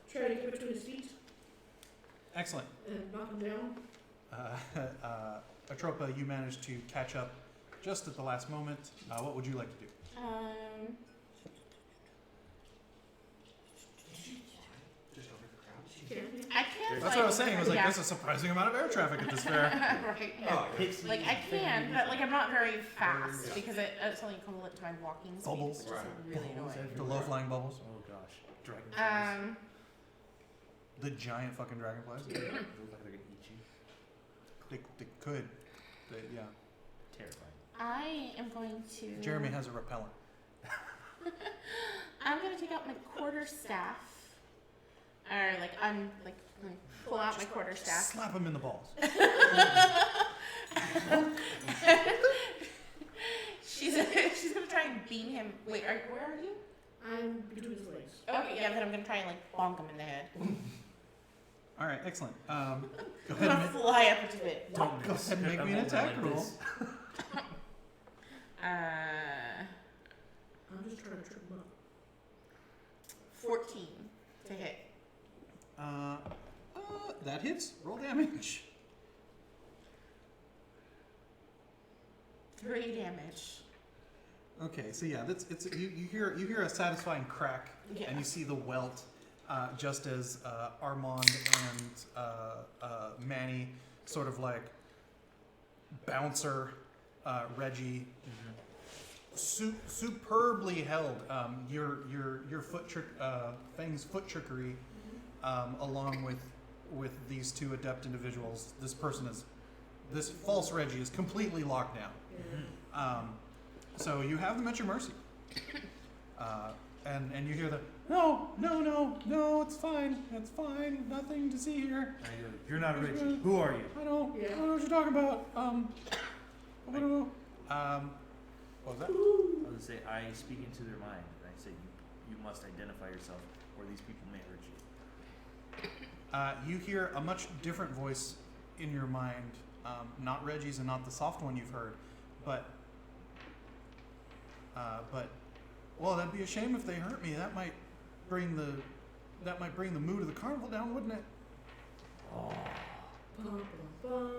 try to get between his feet Excellent. and knock him down. Atropa, you managed to catch up just at the last moment. What would you like to do? Just over the crowd. I can't. That's what I was saying. I was like, there's a surprising amount of air traffic at this fair. Right. Yeah. Oh, yeah. Pixie, Like I can, but like I'm not very fast Yeah. because it's only equivalent to my walking speed, Bubbles. which is Right. really Bubbles annoying. The low-flying bubbles. Oh gosh, dragonflies. The giant fucking dragonflies. They look like they're gonna eat you. They could. Yeah. Terrifying. I am going to. Jeremy has a repellent. I'm gonna take out my quarterstaff, or pull out my quarterstaff. Slap him in the balls. She's gonna try and beam him. Wait, where are you? I'm between his legs. Okay, yeah, then I'm gonna try and bonk him in the head. All right, excellent. Go I'm ahead gonna and fly up into it. Don't go ahead and make me an attack roll. I'm just trying to trip him up. 14 to hit. That hits. Roll damage. 3 damage. Okay, so yeah, you hear a satisfying crack, Yeah. and you see the welt, just as Armand and Manny sort of bouncer Reggie, superbly held. Your foot trick, Feng's foot trickery, along with these two adept individuals. This false Reggie is completely locked down. Yeah. So you have them at your mercy. And you hear the, no, it's fine, nothing to see here. I go, you're not Richie. Who are you? I don't know what you're talking about. What was that? I was gonna say, I speak into their mind, and I say, you must identify yourself, or these people may hurt you. You hear a much different voice in your mind, not Reggie's and not the soft one you've heard, but well, that'd be a shame if they hurt me. That might bring the mood of the carnival down, wouldn't it? Oh. Bum, bum,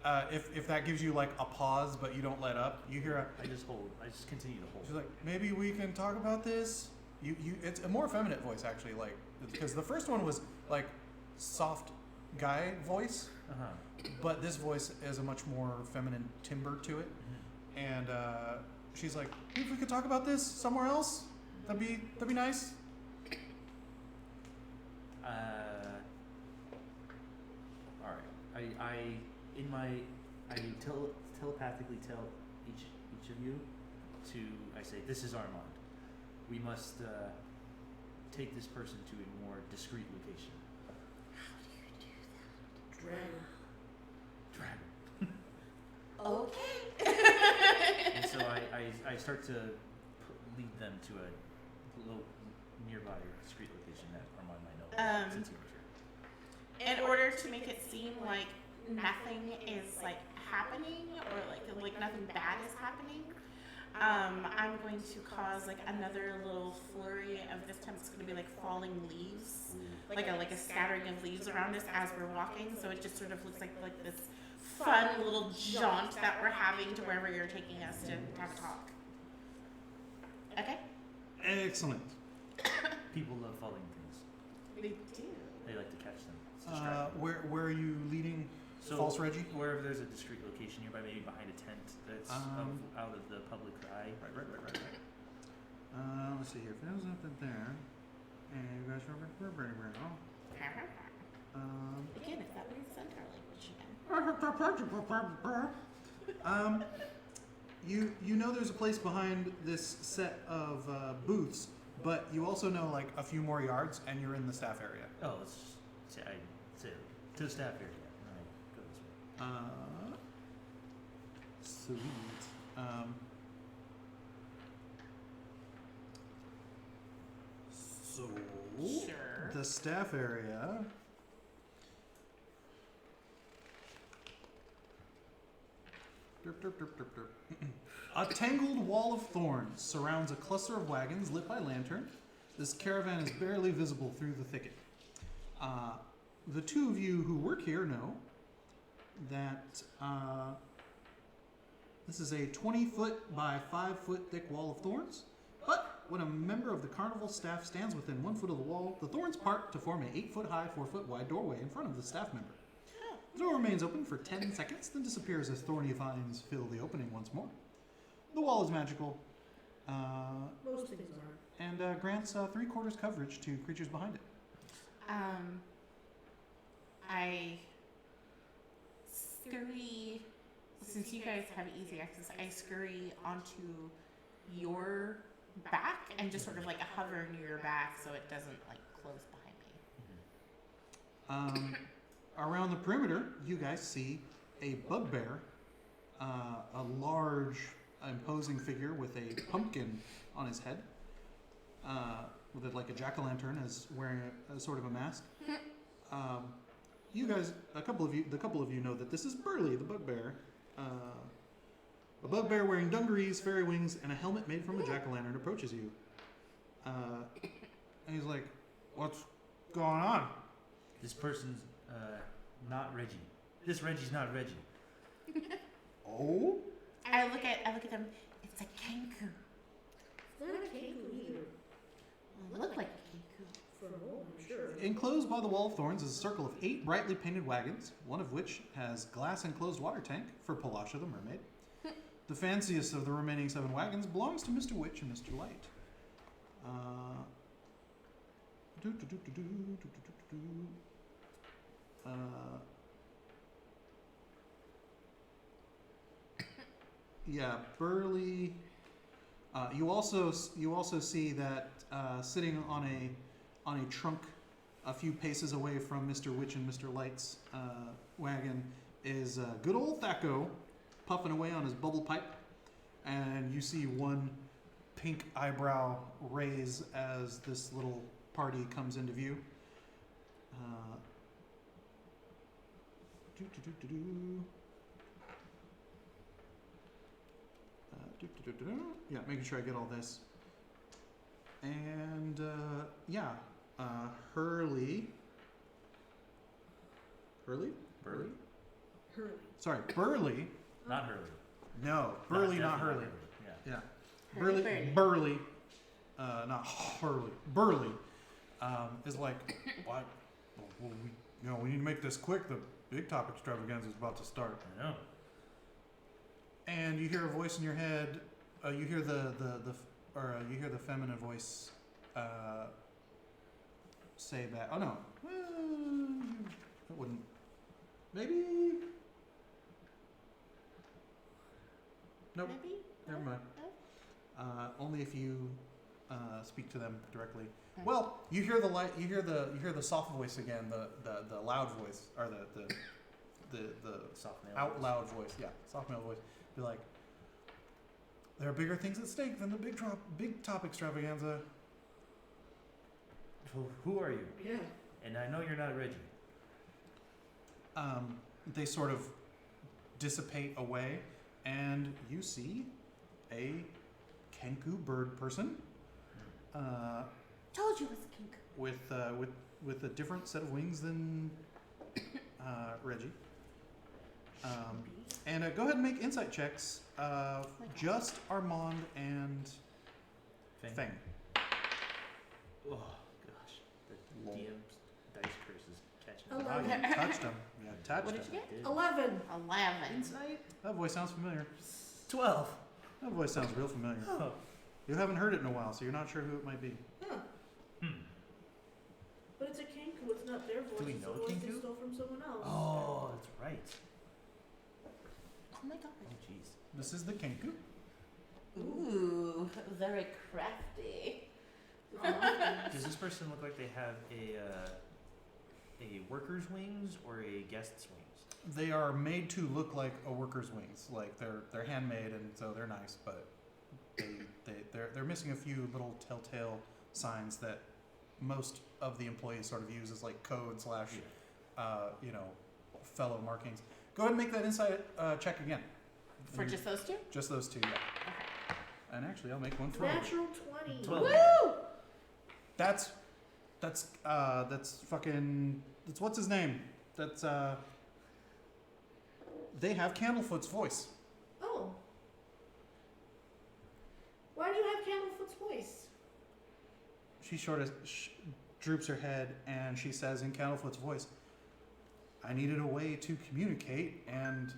bum. If that gives you a pause, but you don't let up, you hear I just continue to hold. she's like, maybe we can talk about this. It's a more feminine voice actually, because the first one was soft guy voice, but this voice has a much more feminine timbre to it. And she's like, if we could talk about this somewhere else, that'd be nice. All right. I telepathically tell each of you I say, this is Armand. We must take this person to a more discreet location. Dragon. Okay. And so I start to lead them to a little nearby discreet location that Armand might know since he was here. In order to make it seem like nothing is happening or like nothing bad is happening, I'm going to cause another little flurry of, this time it's going to be falling leaves, like a scattering of leaves around us as we're walking, so it just sort of looks like this fun little jaunt that we're having to wherever you're taking us to have a talk. Okay? Excellent. People love falling things. They do. They like to catch them. It's distracting. Where are you leading? So False Reggie? Wherever there's a discreet location nearby, maybe behind a tent that's out of the public eye. Right. Let's see here. If there's nothing there, and you guys remember? Again, if that was centaur language again. You know there's a place behind this set of booths, but you also know like a few more yards, and you're in the staff area. Oh, let's say to the staff area. Alright, go this way. Sweet. So Sure. the staff area. A tangled wall of thorns surrounds a cluster of wagons lit by lantern. This caravan is barely visible through the thicket. The two of you who work here know that this is a 20-foot by 5-foot thick wall of thorns. But when a member of the carnival staff stands within 1 foot of the wall, the thorns part to form an 8-foot high, 4-foot wide doorway in front of the staff member. The door remains open for 10 seconds, then disappears as thorny vines fill the opening once more. The wall is magical, Most things are. and grants 3/4 coverage to creatures behind it. I scurry, since you guys have easy access, I scurry onto your back and just sort of like hover near your back so it doesn't like close behind me. Around the perimeter, you guys see a bugbear, a large, imposing figure with a pumpkin on his head, with it like a jack-o'-lantern, as wearing a sort of a mask. You guys, the couple of you know that this is Burley, the bugbear. A bugbear wearing dungarees, fairy wings, and a helmet made from a jack-o'-lantern approaches you. And he's like, "What's going on?" This person's not Reggie. This Reggie's not Reggie. Oh? I look at them. It's a kanku. It's not a kangaroo either. It looked like a kanku. For a moment, I'm sure. Enclosed by the wall of thorns is a circle of 8 brightly painted wagons, one of which has glass enclosed water tank for Palasha the mermaid. The fanciest of the remaining 7 wagons belongs to Mr. Witch and Mr. Light. Yeah, Burley. You also see that sitting on a trunk a few paces away from Mr. Witch and Mr. Light's wagon is good old Thaco puffing away on his bubble pipe, and you see one pink eyebrow raise as this little party comes into view. Yeah, making sure I get all this. And Burley. Not Hurley. No, Burley, not definitely Hurley. Yeah. Yeah, Burley. Burley, not Hurley. Burley is like, what? Well, we need to make this quick. The big top extravaganza is about to start. I know. And you hear a voice in your head. You hear the feminine voice say that. Oh no, it wouldn't. Maybe. Nope. Maybe? Never mind. No? Only if you speak to them directly. Well, you hear the light. You hear the soft voice again. The loud voice, or the Soft male out voice. loud voice. Yeah, soft male voice. Be like, there are bigger things at stake than the big top extravaganza. Who are you? Yeah. And I know you're not Reggie. They sort of dissipate away, and you see a Kenku bird person. Told you it was a kanku. With a different set of wings than Reggie. And go ahead and make insight checks. Just Armand and Feng. Oh gosh, the Lol. DM's dice curses catching Oh, me. Wow, okay. you touched him. Yeah, touched What him. did you get? 11. 11. Insight? That voice sounds familiar. 12. That voice sounds real familiar. Oh. You haven't heard it in a while, so you're not sure who it might be. Huh. But it's a Kenku. It's not their voice. Do we It's know a voice they Kenku? stole from someone else. Oh, that's right. Oh my god. Oh, jeez. This is the Kenku. Ooh, very crafty. Does this person look like they have a worker's wings or a guest's wings? They are made to look like a worker's wings. Like they're handmade, and so they're nice, but they're missing a few little telltale signs that most of the employees sort of use as like code slash fellow markings. Go ahead and make that insight check again. For just those two? Just those two, yeah. Okay. And actually, I'll make one for you. Natural 20. 12. Woo! That's fucking. That's what's his name? That's They have Candlefoot's voice. Oh. Why do you have Candlefoot's voice? She droops her head and she says in Candlefoot's voice, "I needed a way to communicate, and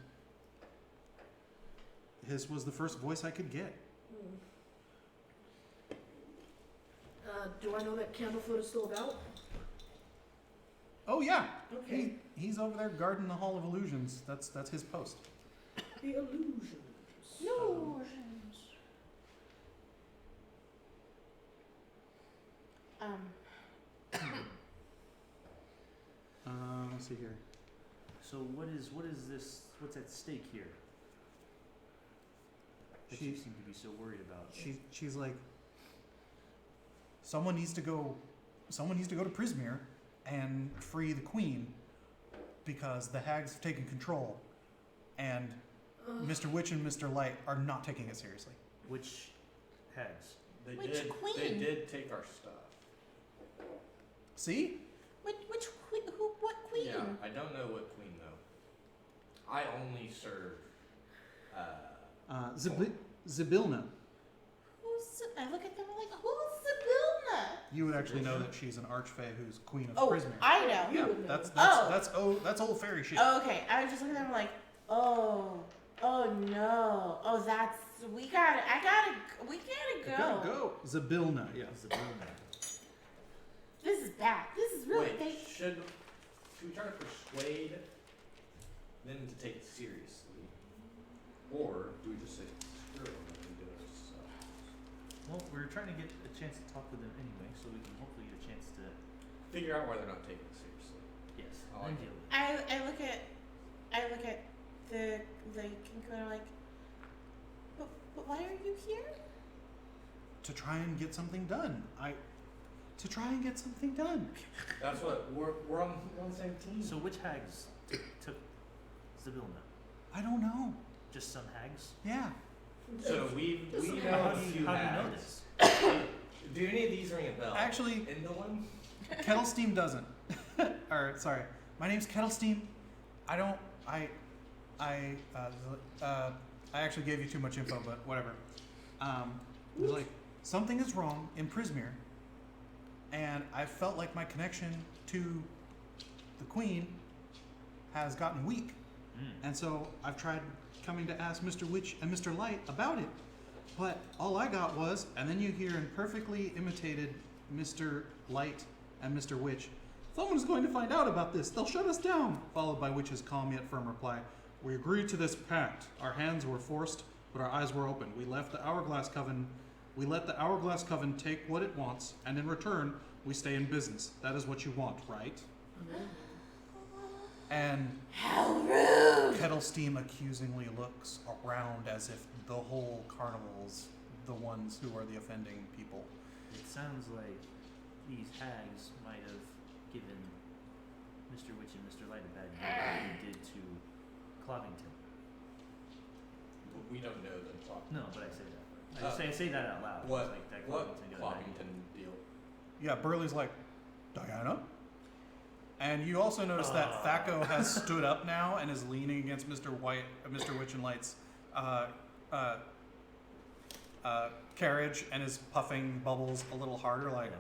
his was the first voice I could get." Do I know that Candlefoot is still about? Oh yeah, Okay. he's over there guarding the Hall of Illusions. That's his post. The illusions. Illusions. Let's see here. So what is this? What's at stake here? That you She- seem to be so worried about. She's like, someone needs to go to Prismere and free the queen because the hags have taken control, and Mr. Witch and Mr. Light are not taking it seriously. Which hags? They Which did. queen? They did take our stuff. See? Which queen? What queen? Yeah, I don't know what queen though. I only serve. Zybilna. I look at them like, who's Sibilna? You would actually know that she's an archfey who's queen of Oh, Prismere. I know. Yeah, would know. that's old fairy shit. Oh, okay. I was just looking at them like, oh no. Oh, we gotta go. Go. Zybilna, yeah. Zabuna. This is bad. This is really Wait, should we try to persuade them to take it seriously, or do we just say screw them and do it ourselves? Well, we're trying to get a chance to talk with them anyway, so we can hopefully get a chance to. Figure out why they're not taking it seriously. Yes. I then like deal with it. I look at the Kinko and I'm like, but why are you here? To try and get something done. To try and get something done. That's what we're on the same team. So which hags took Zabilna? I don't know. Just some hags? Yeah. So we This know is a How do few you know hags. this? Do any of these ring a bell? Actually, in the one. Kettle Steam doesn't. Or sorry, my name's Kettle Steam. I actually gave you too much info, but whatever. It was like something is wrong in Prismere, and I felt like my connection to the Queen has gotten weak, and so I've tried coming to ask Mr. Witch and Mr. Light about it, but all I got was, and then you hear in perfectly imitated Mr. Light and Mr. Witch, "Someone's going to find out about this. They'll shut us down." Followed by Witch's calm yet firm reply, "We agreed to this pact. Our hands were forced, but our eyes were open. We let the Hourglass Coven take what it wants, and in return, we stay in business. That is what you want, right?" And How rude! Kettle Steam accusingly looks around as if the whole carnival's the ones who are the offending people. It sounds like these hags might have given Mr. Witch and Mr. Light a bad name like they did to Cloggington. We don't know the clock. No, but I say that. I say that out loud. What? It's like that What Cloggington got a bad name. Cloggington deal? Yeah, Burley's like, "Diana?" And you also notice that Thaco has stood up now and is leaning against Mr. Witch and Light's carriage and is puffing bubbles a little harder, like,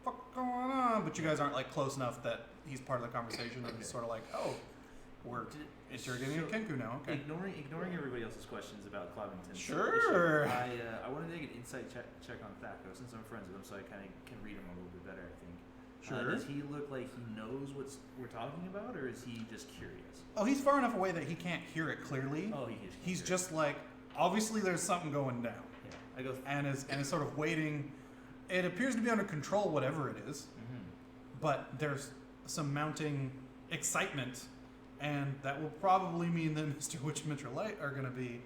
fuck going on? But you guys aren't like close enough that he's part of the conversation. And it's sort of like, oh, we're interrogating a Kenku now. Okay. Ignoring everybody else's questions about Clobbington's Sure. issue, I want to make an insight check on Thaco since I'm friends with him, so I kind of can read him a little bit better. I think. Sure. Does he look like he knows what we're talking about, or is he just curious? Oh, he's far enough away that he can't hear it clearly. Oh, He's just like, obviously there's something going down. Yeah. I go. And is sort of waiting. It appears to be under control, whatever it is, but there's some mounting excitement, and that will probably mean that Mr. Witch and Mr. Light are going to be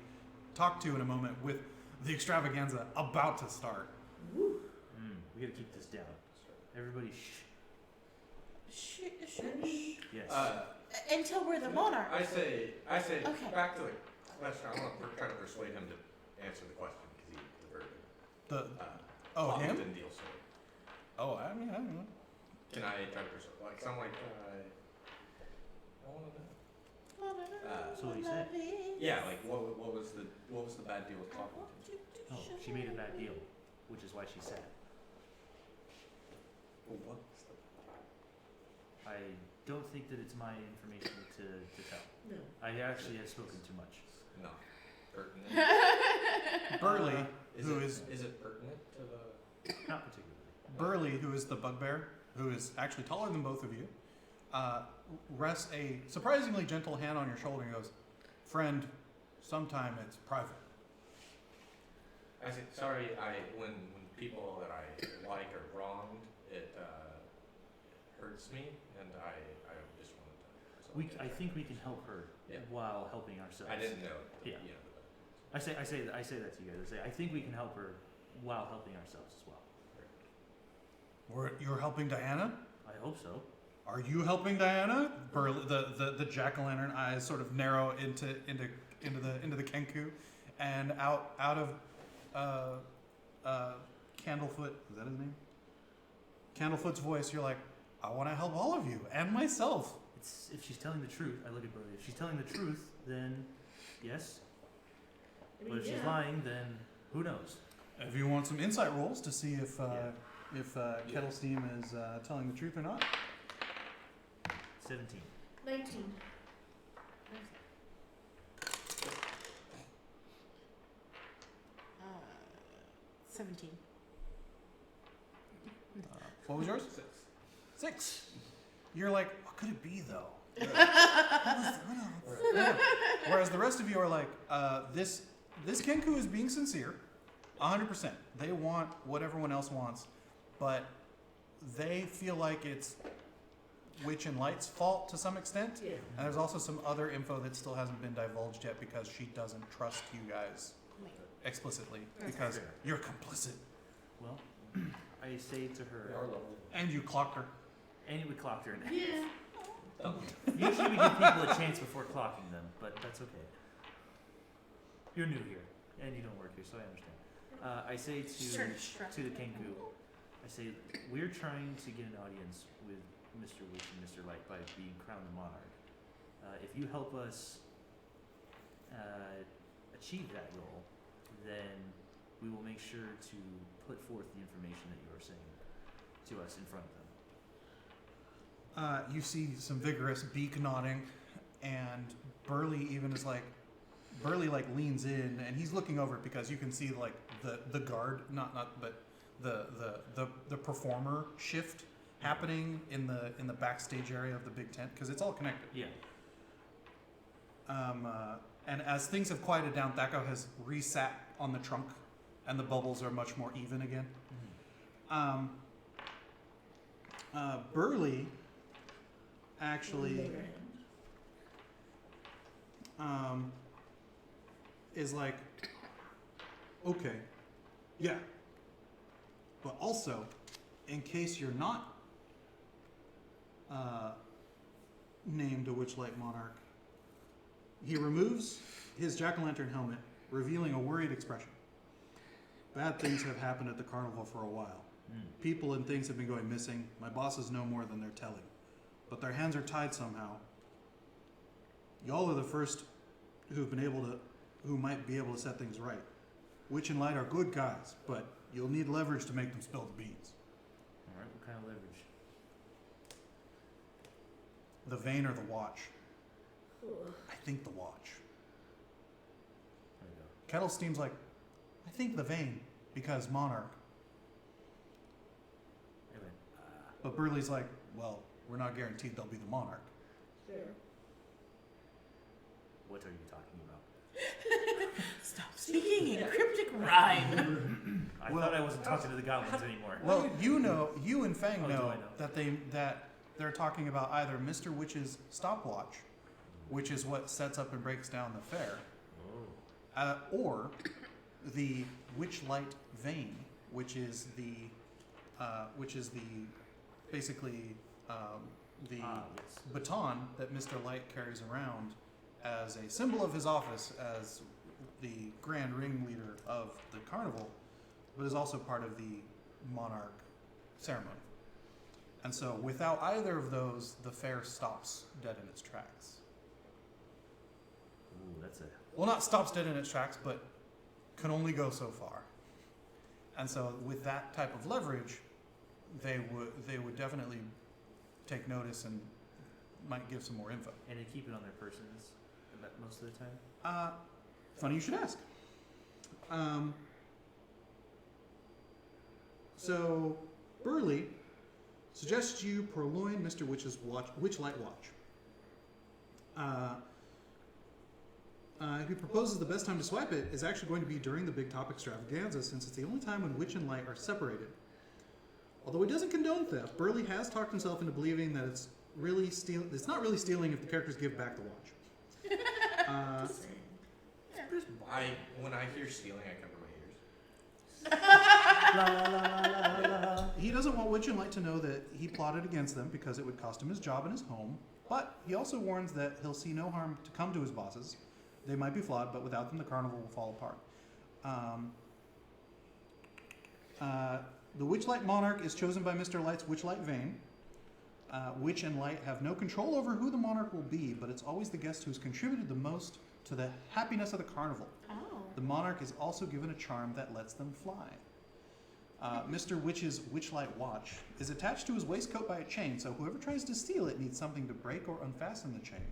talked to in a moment with the extravaganza about to start. We got to keep this down. Everybody, shh. Yes. Until we're the monarch. I say, Okay. back to the question. I want to try to persuade him to answer the question because he diverted. Him? Didn't deal so. Oh, I mean, I don't know. Can I try to persuade? Like, so I'm like, I want to know. So what he said. Yeah, like what was the bad deal with Clobbington? Oh, she made a bad deal, which is why she's sad. Well, what's the I don't think that it's my information to tell. No. I actually have spoken too much. not pertinent? Burley, who is it pertinent to the? Not particularly. Burley, who is the bugbear, who is actually taller than both of you, rests a surprisingly gentle hand on your shoulder and goes, "Friend, sometime it's private." I said, sorry. When people that I like are wronged, it hurts me, and I just wanted to. I think we can help her while helping ourselves. I didn't know. Yeah. I say that to you guys. I think we can help her while helping ourselves as well. You're helping Diana? I hope so. Are you helping Diana? Burley, the jack-o'-lantern eyes sort of narrow into the Kenku, and out of Candlefoot, is that his name? Candlefoot's voice, you're like, I want to help all of you and myself. If she's telling the truth, I look at Burley. If she's telling the truth, then yes. I mean, But if she's lying, then who knows? If you want some insight rolls to see if Kettle Steam is telling the truth or not. 17. 19. 17. What was yours? 6. 6. You're like, what could it be though? Whereas the rest of you are like, this Kenku is being sincere, 100%. They want what everyone else wants, but they feel like it's Witch and Light's fault to some extent. Yeah. And there's also some other info that still hasn't been divulged yet because she doesn't trust you guys explicitly because you're complicit. Well, I say to her, And you clocked her. and we clocked her. Yeah. Usually we give people a chance before clocking them, but that's okay. You're new here, and you don't work here, so I understand. I say to the Kenku, I say, we're trying to get an audience with Mr. Witch and Mr. Light by being crowned the monarch. If you help us achieve that goal, then we will make sure to put forth the information that you are saying to us in front of them. You see some vigorous beak nodding, and Burley even is like, leans in, and he's looking over it because you can see like the guard, but the performer shift happening in the backstage area of the big tent because it's all connected. Yeah. And as things have quieted down, Thaco has resat on the trunk, and the bubbles are much more even again. Burley actually is like, okay, yeah, but also, in case you're not named a Witchlight Monarch, he removes his jack-o'-lantern helmet, revealing a worried expression. Bad things have happened at the carnival for a while. People and things have been going missing. My bosses know more than they're telling, but their hands are tied somehow. Y'all are the first who might be able to set things right. Witch and Light are good guys, but you'll need leverage to make them spill the beans. Alright, what kind of leverage? The vein or the watch? Ugh. I think the watch. There we go. Kettle Steam's like, I think the vein, because Monarch. Anyway, But Burley's like, well, we're not guaranteed they'll be the Monarch. Fair. what are you talking about? Stop speaking in cryptic rhyme. I Well- thought I wasn't talking to the goblins anymore. Well, you and Feng Oh, do know, I know? that they're talking about either Mr. Witch's stopwatch, which is what sets up and breaks down the fair, Oh. or the Witchlight Vein, which is the basically the Ah, yes. baton that Mr. Light carries around as a symbol of his office as the grand ringleader of the carnival, but is also part of the monarch ceremony. And so without either of those, the fair stops dead in its tracks. Ooh, that's a. Well, not stops dead in its tracks, but can only go so far. And so with that type of leverage, they would definitely take notice and might give some more info. And they keep it on their persons most of the time? Funny you should ask. So Burley suggests you purloin Mr. Witch's Witchlight watch. He proposes the best time to swipe it is actually going to be during the Big Top Extravaganza, since it's the only time when Witch and Light are separated. Although he doesn't condone theft, Burley has talked himself into believing that it's not really stealing if the characters give back the watch. When I hear stealing, I cover my ears. He doesn't want Witch and Light to know that he plotted against them because it would cost him his job and his home, but he also warns that he'll see no harm to come to his bosses. They might be flawed, but without them the carnival will fall apart. The Witchlight Monarch is chosen by Mr. Light's Witchlight Vein. Witch and Light have no control over who the monarch will be, but it's always the guest who's contributed the most to the happiness of the carnival. Oh. The monarch is also given a charm that lets them fly. Mr. Witch's Witchlight watch is attached to his waistcoat by a chain, so whoever tries to steal it needs something to break or unfasten the chain.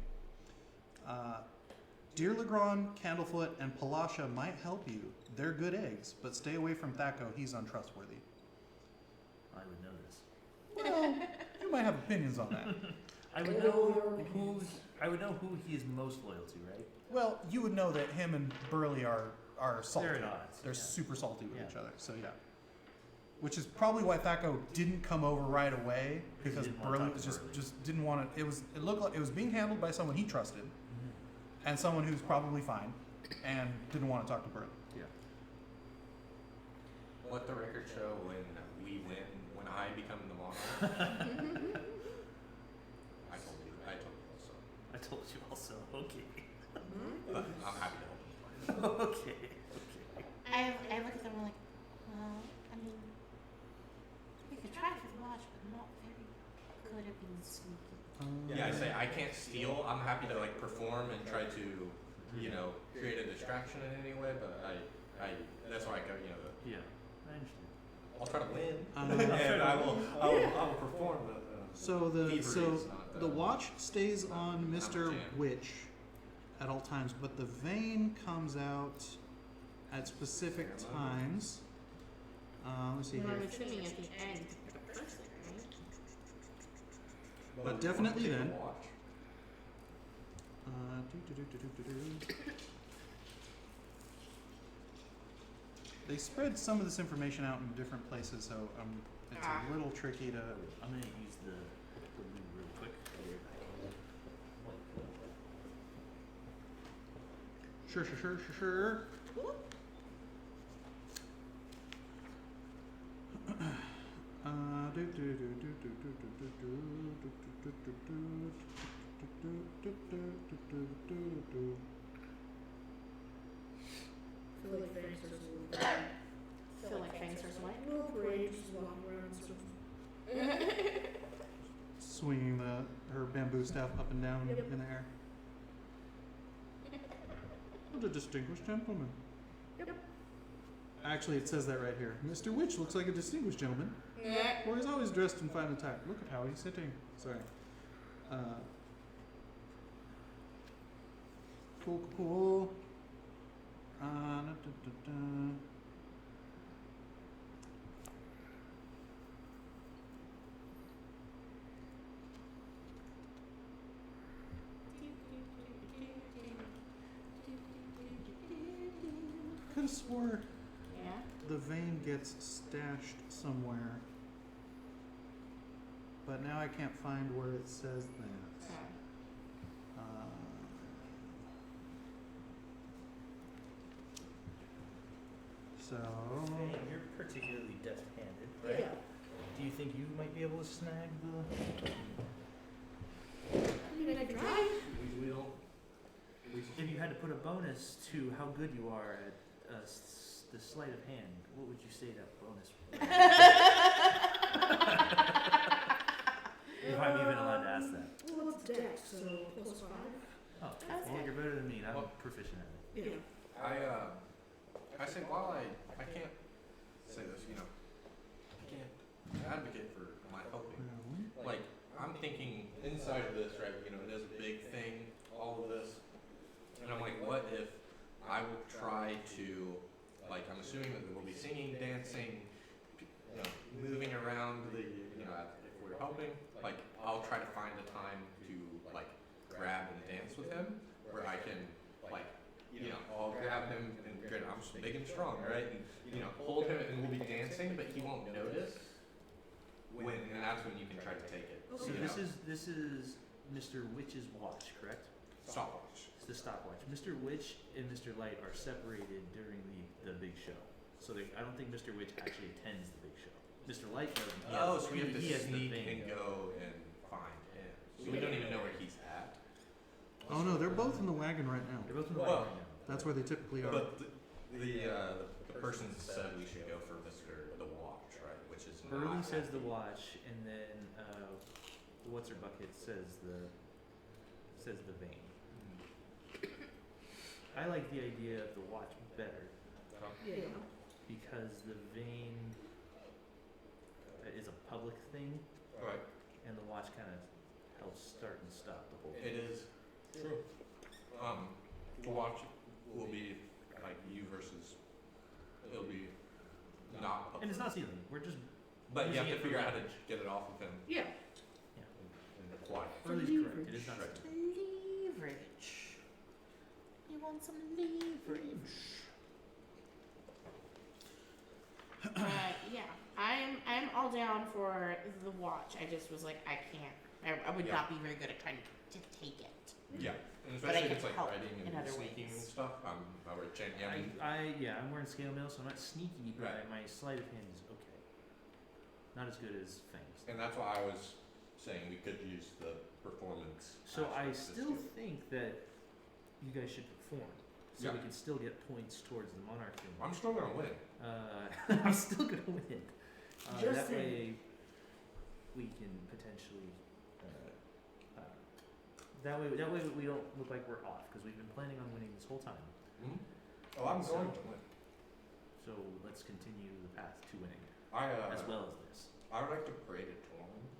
Dear Legrand, Candlefoot, and Palasha might help you. They're good eggs, but stay away from Thaco. He's untrustworthy. I would know this. Well, you might have opinions on that. I would know who he is most loyal to, right? Well, you would know that him and Burley are salty. They're at odds, They're yeah. super salty with Yeah. each other. So yeah, which is probably why Thaco didn't come over right away, because didn't wanna Burley talk was to Burley. just didn't want to. It looked like it was being handled by someone he trusted and someone who's probably fine and didn't want to talk to Burley. Yeah. Let the record show when we win, when I become the monarch. I told you also. I told you also. Okay. But I'm happy to help you. Okay. I look at them and I'm like, well, I mean, we could try for the watch, but not very good at being sneaky. Yeah, I say I can't steal. I'm happy to like perform and try to, create a distraction in any way. But I that's why I go, Yeah, I understand. I'll try to win, Uh, and I will perform. But, So thievery is not, the watch stays on not Mr. my jam. Witch at all times, but the vein comes out at specific times. Let's see I'm here. assuming at the end, the person, right? But definitely take a then. watch. They spread some of this information out in different places, so it's a little tricky to. I'm gonna use the loop real quick. Sure. I feel like Feng starts a little Feel like Feng starts what? little parade, just walking around in circles. Swinging her bamboo staff up and down Yep. in the air. What a distinguished gentleman. Yep. Actually, it says that right here. Mr. Witch looks like a distinguished gentleman. Yeah. Or he's always dressed in fine attire. Look at how he's sitting. Sorry. Cool. Could have swore Yeah. the vein gets stashed somewhere, but now I can't find where it says that. Okay. So Hey, you're particularly deft-handed, right? Yeah. Do you think you might be able to snag the? I mean, I can try. We don't. If you had to put a bonus to how good you are at the sleight of hand, what would you say that bonus would be? If I'm even allowed to ask that. Well, it's dex, so +5. Oh, That's well, good. you're better than me. I'm Well- proficient at it. Yeah. I say while I can't say this, I can't advocate for my helping. Like, I'm thinking inside of this, right, it is a big thing, all of this. And I'm like, what if I will try to, like, I'm assuming that we'll be singing, dancing, moving around if we're helping, like, I'll try to find a time to, like, grab and dance with him, where I can, like, I'll grab him and granted, I'm big and strong, right? And, hold him and we'll be dancing, but he won't notice. And that's when you can try to take it. So this is Mr. Witch's watch, correct? Stopwatch. It's the stopwatch. Mr. Witch and Mr. Light are separated during the big show. So I don't think Mr. Witch actually attends the big show. Mr. Light does. So we have to he has the sneak thing. and go and find him. So we don't even know where he's at. Oh no, they're both in the wagon right now. They're both in the Well, wagon right now. That's where they typically are. But the person said we should go for the watch, right? Which is not Burley says the happening. watch, and then what's her bucket says the vein. I like the idea of the watch better Yeah. because the vein is a public thing, Right. and the watch kind of helps start and stop the whole It thing. is true. The watch will be like you versus. It'll be not. Public. And it's not stealing. We're just But you have using to it figure for out how to leverage. get it off of him Yeah. in the quiet. Burley's correct. It is not Right. stealing. Leverage. You want some leverage? Yeah, I'm all down for the watch. I just was like, I can't. I would Yeah. not be very good at trying to take it. Yeah, and But I especially if can it's like help writing in and other sneaking and ways. stuff. I would change. Yeah, I mean, I'm wearing scale mail, so I'm not sneaky, but Right. my sleight of hand is okay. Not as good as Feng's. and that's why I was saying we could use the performance. So I aspect of this still too. think that you guys should perform, so Yeah. we can still get points towards the monarchy. I'm still gonna win. I'm still gonna win. Just That saying. way, we can potentially. That way we don't look like we're off because we've been planning on winning this whole time. Hmm? Oh, I'm So- going to win. So let's continue the path to winning, I as well as this. I would like to parade a tournament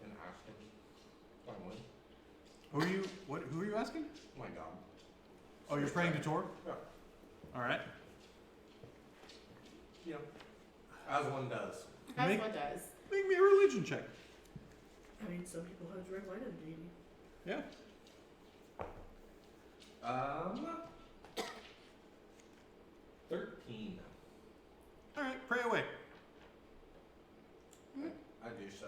and ask him if I win. Who are you asking? Oh my God. Oh, you're praying to Tor? Yeah. Alright. As one does. That's Make- what does. Make me a religion check. I mean, some people have direct line into deity. Yeah. 13. Alright, pray away. I do so.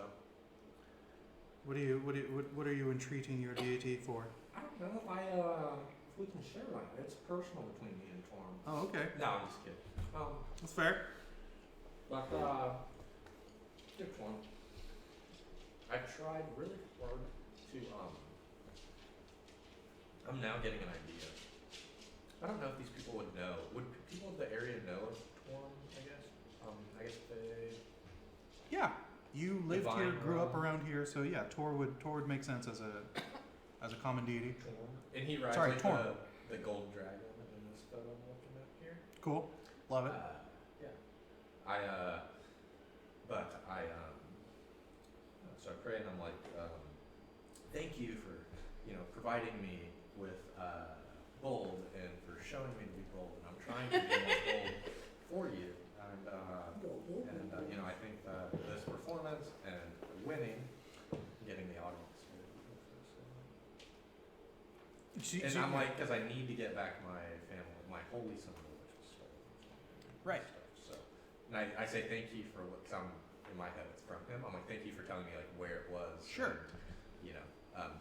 What are you entreating your deity for? I don't know if we can share like that. It's personal between me and Torm. Oh, okay. No, I'm just kidding. That's fair. But good one. I tried really hard to I'm now getting an idea. I don't know if these people would know. Would people of the area know of Torm, I guess? I guess they Yeah. You lived here, Divine grew up realm. around here, so yeah, Tor would make sense as a common deity. Torm. And he rides Sorry, like Torm. the gold dragon in this photo I'm looking at here. Cool. Love it. Yeah. So I pray and I'm like, thank you for, providing me with bold and for showing me to be bold. And I'm trying to be more bold for you. And I think this performance and winning, getting the audience. And I'm like, because I need to get back my family, my holy son, which was stolen. Right. So, and I say thank you for what some in my head it's from him. I'm like, thank you for telling me like where it was. Sure. And,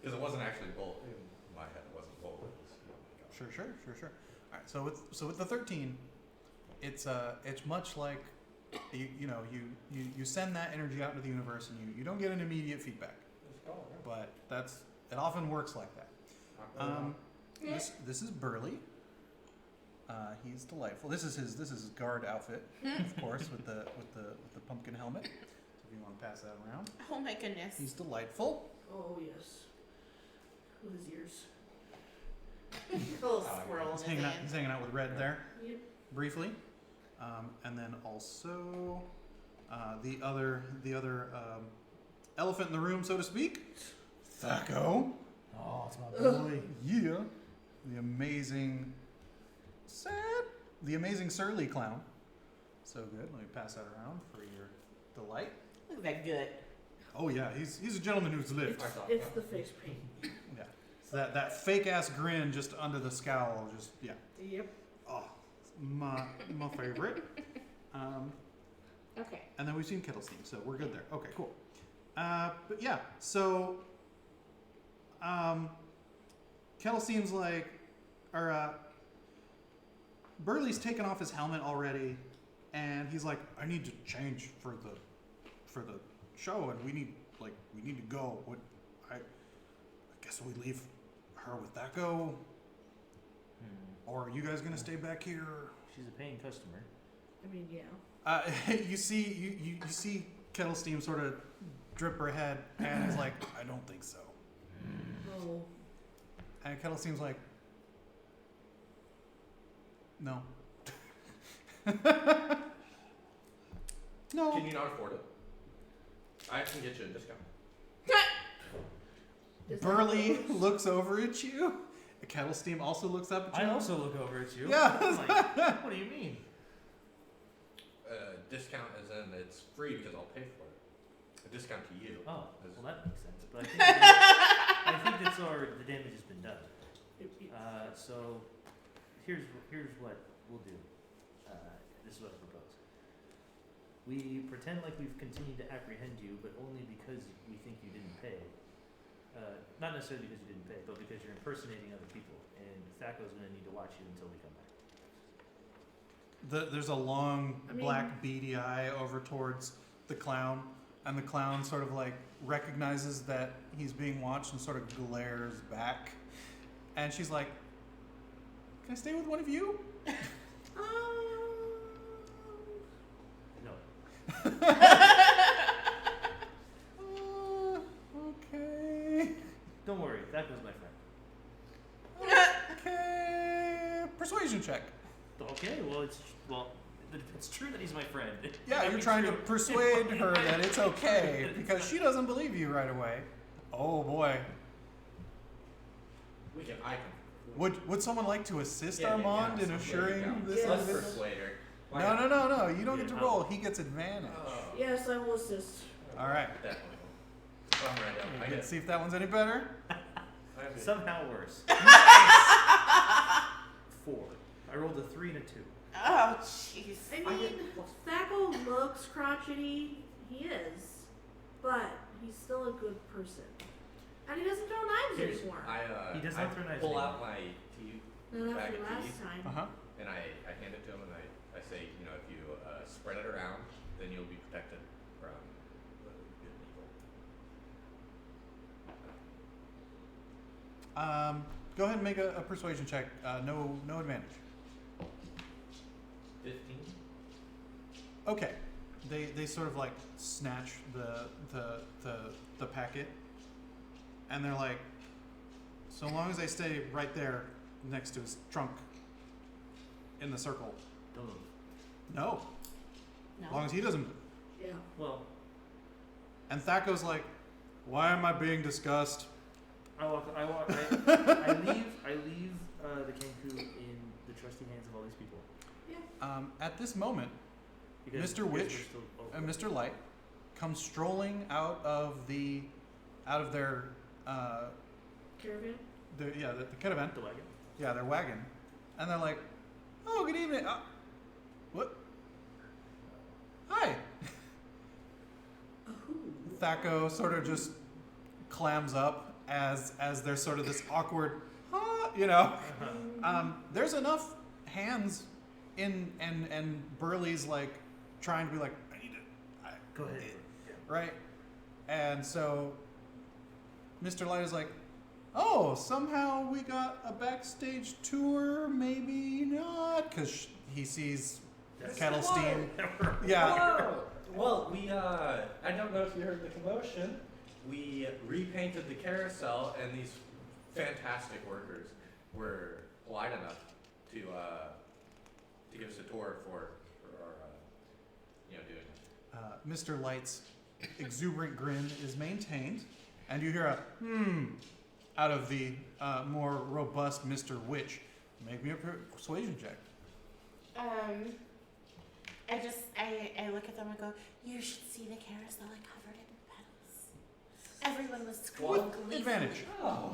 because it wasn't actually bold in my head. It wasn't bold. It was, oh my God. Sure. All right. So with the 13, it's much like you send that energy out into the universe and you don't get an immediate feedback, but it often works like that. This is Burley. He's delightful. This is his guard outfit, of course, with the pumpkin helmet. So if you want to pass that around. Oh my goodness. He's delightful. Oh yes. With his ears. A little squirrel He's in his hand. hanging out with Red there, Yep. briefly, and then also the other elephant in the room, so to speak, Thaco. Oh, it's my boy. Yeah, the amazing Surly clown. So good. Let me pass that around for your delight. Look at that good. Oh yeah, he's a gentleman who's lived. It's the face paint. Yeah, so that fake ass grin just under the scowl, just yeah. Yep. Oh, my favorite. Okay. And then we've seen Kettlestein, so we're good there. Okay, cool. But yeah, so Kettlestein's like, or Burley's taken off his helmet already, and he's like, I need to change for the show, and we need to go. What? I guess we leave her with Thaco, or are you guys gonna stay back here? She's a paying customer. I mean, yeah. You see Kettlestein sort of drip her head, and is like, I don't think so. Oh. And Kettlestein's like, no. No. Can you not afford it? I can get you a discount. Burley looks over at you. Kettlestein also looks up at you. I also look over at you. Yeah. I'm like, what do you mean? Discount as in it's free because I'll pay for it. A discount to you. Oh, is- well that makes sense. But I think the damage has been done. So here's what we'll do. This is what I propose. We pretend like we've continued to apprehend you, but only because we think you didn't pay. Not necessarily because you didn't pay, but because you're impersonating other people, and Thaco's going to need to watch you until we come back. There's a long black beady eye over towards the clown, and the clown sort of like recognizes that he's being watched and sort of glares back. And she's like, can I stay with one of you? No. Okay. Don't worry, Thaco's my friend. Okay. Persuasion check. Okay, it's true that he's my friend. Yeah, you're trying to persuade her that it's okay because she doesn't believe you right away. Oh boy. I can. Would someone like to assist Yeah, Armand yeah, in yeah, assuring yeah. this Let's individual? persuade her. No. You don't get to roll. He gets advantage. Yes, I will assist. All right. Definitely. I'm ready. Let's see if that one's any better. Somehow worse. 4. I rolled a 3 and a 2. Oh, jeez. I mean, Thaco looks crotchety. He is. But he's still a good person. And he doesn't throw knives anymore. He does not throw knives pull anymore. out my teeth Not bag after of last teeth, time. Uh-huh. and I hand it to him, and I say, if you spread it around, then you'll be protected from the good and evil. Go ahead and make a persuasion check. No advantage. 15. Okay. They sort of like snatch the packet, and they're like, so long as I stay right there next to his trunk in the circle. Don't move. No. As long as he doesn't. Yeah. Well, And Thaco's like, why am I being discussed? I leave the Kenku in the trusty hands of all these people. At this moment, Because Mr. Witch we're still and Mr. Light come strolling out of their Caravan? the caravan. the wagon. Yeah, their wagon. And they're like, oh, good evening. What? Hi. Thaco sort of just clams up as there's sort of this awkward, there's enough hands in and Burley's like trying to be like, I need to Go ahead. right? And so Mr. Light is like, oh, somehow we got a backstage tour, maybe not, because he sees Kettle Steam. Yeah. Whoa. Well, we, I don't know if you heard the commotion. We repainted the carousel, and these fantastic workers were polite enough to give us a tour for our, doing it. Mr. Light's exuberant grin is maintained, and you hear a out of the more robust Mr. Witch. Make me a persuasion check. I look at them and go, you should see the carousel covered in petals. Everyone was screaming With gleefully. advantage. Oh.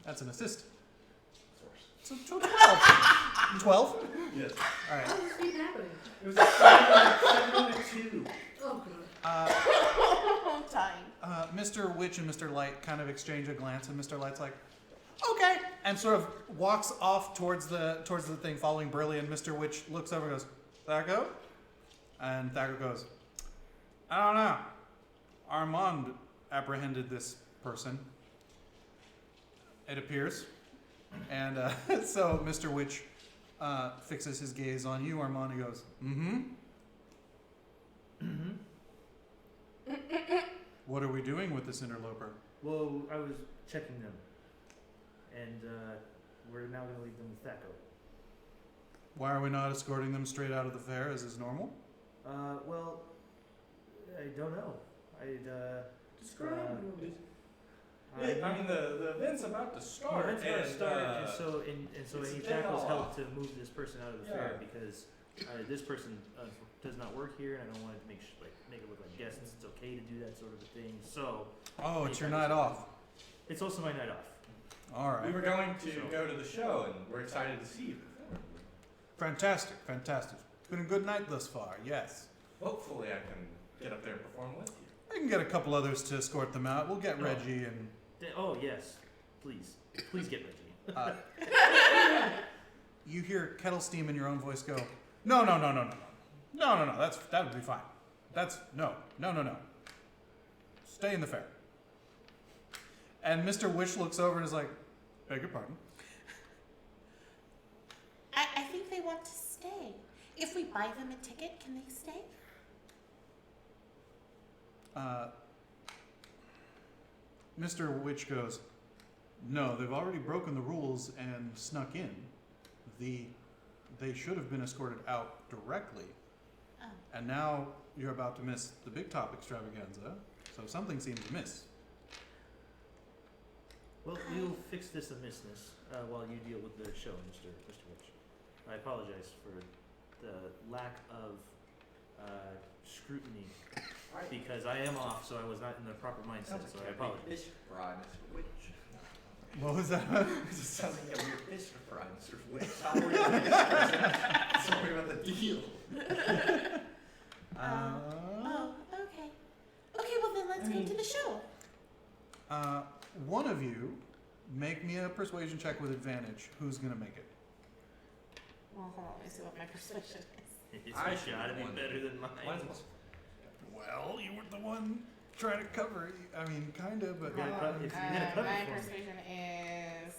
That's an assist. Source. So 12. 12? Yes. All right. How does this keep happening? It was a 7-2. Oh, God. I'm dying. Mr. Witch and Mr. Light kind of exchange a glance, and Mr. Light's like, okay, and sort of walks off towards the thing, following Burley, and Mr. Witch looks over and goes, Thaco? And Thaco goes, I don't know. Armand apprehended this person, it appears. And so Mr. Witch fixes his gaze on you, Armand, and goes, What are we doing with this interloper? Well, I was checking them, and we're now going to leave them with Thaco. Why are we not escorting them straight out of the fair as is normal? Well, I don't know. Describe it. I mean, the event's about to start. And so it's any a tackles day help off. to move this person out of the fair because this person does not work here, and I don't want it to make it look like guests. It's okay to do that sort of a thing. So Oh, it's your night off. it's also my night off. All right. We were going to go to the show, and we're excited to see you. Fantastic, fantastic. It's been a good night thus far, yes. Hopefully, I can get up there and perform with you. I can get a couple others to escort them out. We'll get Oh. Reggie and... Oh yes, please get Reggie. You hear Kettle Steam in your own voice go, No, that would be fine. No. Stay in the fair. And Mr. Wish looks over and is like, beg your pardon? I think they want to stay. If we buy them a ticket, can they stay? Mr. Witch goes, no, they've already broken the rules and snuck in. They should have been escorted out directly. Oh. And now you're about to miss the big top extravaganza, so something seems amiss. Well, we'll fix this amissness while you deal with the show, Mr. Witch. I apologize for the lack of scrutiny because I am off, so I was not in the proper mindset. So I apologize. Fish fry, Mr. Witch. What was that? It just sounds like a weird fish fry, Mr. Witch. Sorry about the deal. Oh, okay. Okay, well then let's go to the show. One of you make me a persuasion check with advantage. Who's gonna make it? Well, hold on, let me see what my persuasion is. It's I my should shot to be won. better than mine. Mine's Well, you were the one trying to cover. I mean, kinda, but Yeah, not. if you get a cover My for me. persuasion is.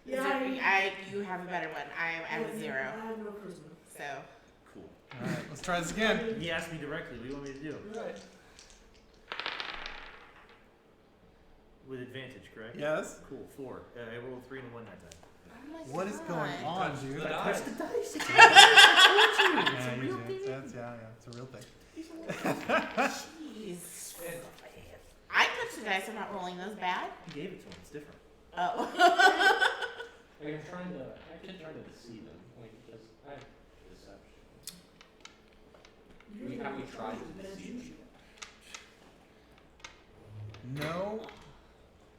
Yeah, You have a better one. I was 0. I have no charisma. So. Cool. All right, let's try this again. He asked me directly, what do you want me to do? right. With advantage, correct? Yes. Cool, 4. I rolled 3 and a 1 that time. Oh my What is going God. on, Touch dude? the I dice. touched the dice. Yeah, It's a you real did. thing. Yeah, it's a real thing. Jeez. I touched the dice. I'm not rolling those bad. You gave it to him. It's different. Oh. I can try to deceive them, like, because I have deception. Have we tried to deceive them? No,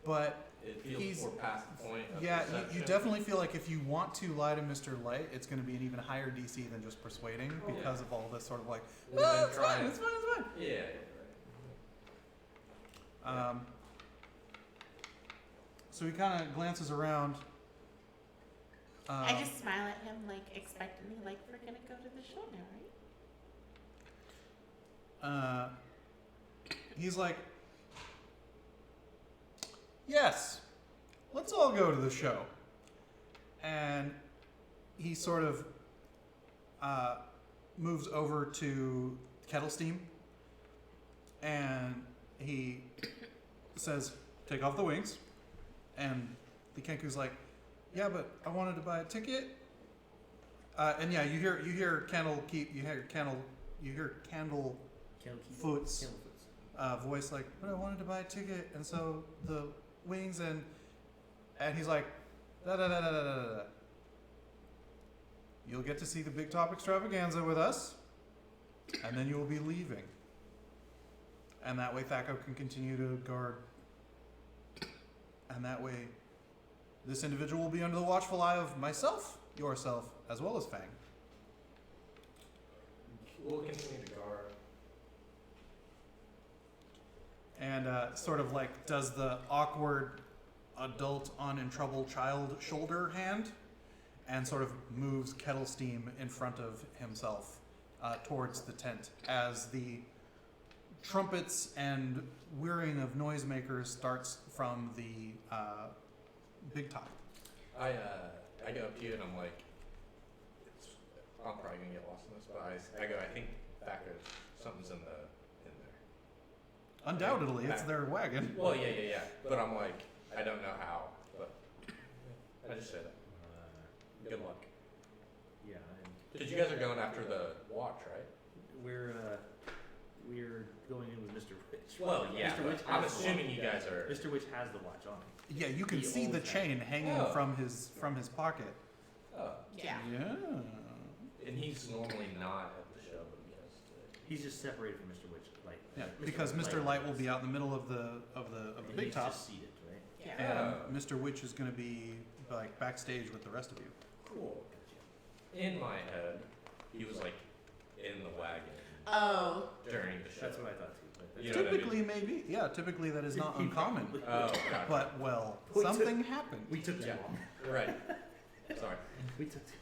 but It feels we're past the point of you deception. definitely feel like if you want to lie to Mr. Light, it's going to be an even higher DC than just persuading because of all this sort of like, We've been it's fine, it's fine, it's fine. Yeah, right. So he kind of glances around. I just smile at him, like, expectantly, like, we're gonna go to the show now, right? He's like, yes, let's all go to the show. And he sort of moves over to Kettle Steam and he says, take off the wings. And the Kenku's like, yeah, but I wanted to buy a ticket. And yeah, you hear Candlefoot's voice like, but I wanted to buy a ticket, and so the wings and he's like, da da da da da da da. You'll get to see the Big Top Extravaganza with us, and then you will be leaving. And that way Thaco can continue to guard. And that way this individual will be under the watchful eye of myself, yourself, as well as Feng. We'll continue to guard. And sort of like does the awkward adult on in trouble child shoulder hand and sort of moves Kettle Steam in front of himself towards the tent as the trumpets and whirring of noisemakers starts from the Big Top. I go up to you and I'm like, I'm probably gonna get lost in this, but I go, I think something's in there. Undoubtedly, it's their wagon. Well, yeah. But I'm like, I don't know how, but I just say that. Good luck. Yeah. Because you guys are going after the watch, right? We're going in with Mr. Witch. Well, yeah. Mr. Witch I'm has the assuming watch. you guys are. Mr. Witch has the watch on him. Yeah, you can The see old the thing. chain hanging Oh. from his pocket. Oh. Yeah. Yeah. And he's normally not at the show, but he has to. He's just separated from Mr. Witch, like. Yeah, like because Mr. Light will be out in the middle of the and Big he's Top, just seated, right? Yeah. and Mr. Witch is going to be like backstage with the rest of you. Cool. In my head, he was like in the wagon Oh. during the show. That's what I thought too. But You know what I Typically, maybe, yeah. Typically, that is not uncommon. Oh, God. But well, We took- something happened. we took too Yeah. long. Right. Sorry. We took too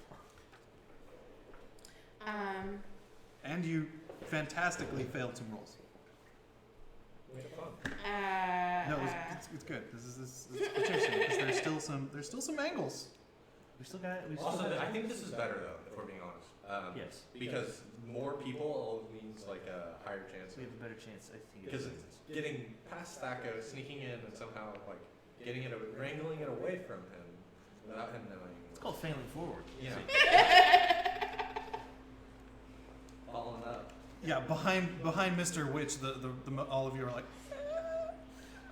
long. And you fantastically failed some rolls. We had fun. No, it's good. This is interesting because there's still some angles. We still got. Also, I think this is better though, if we're being honest. Yes. Because more people always means like a higher chance. We have a better chance, I think. Because of it's getting past Thaco, sneaking in, and somehow like wrangling it away from him without him knowing. It's called failing forward. Yeah. Following up. Yeah, behind Mr. Witch, the all of you are like,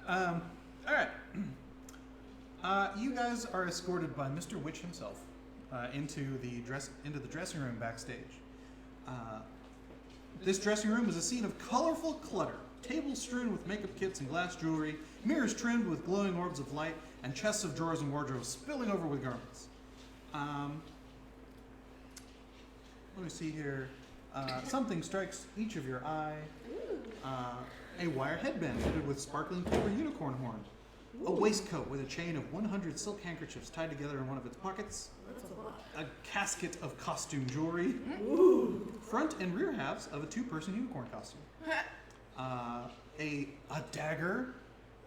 all right. You guys are escorted by Mr. Witch himself into the dressing room backstage. This dressing room is a scene of colorful clutter, tables strewn with makeup kits and glass jewelry, mirrors trimmed with glowing orbs of light, and chests of drawers and wardrobes spilling over with garments. Let me see here. Something strikes each of your eye. A wire headband fitted with sparkling paper unicorn horn. A waistcoat with a chain of 100 silk handkerchiefs tied together in one of its pockets. That's a lot. A casket of costume jewelry. Front and rear halves of a two-person unicorn costume. A dagger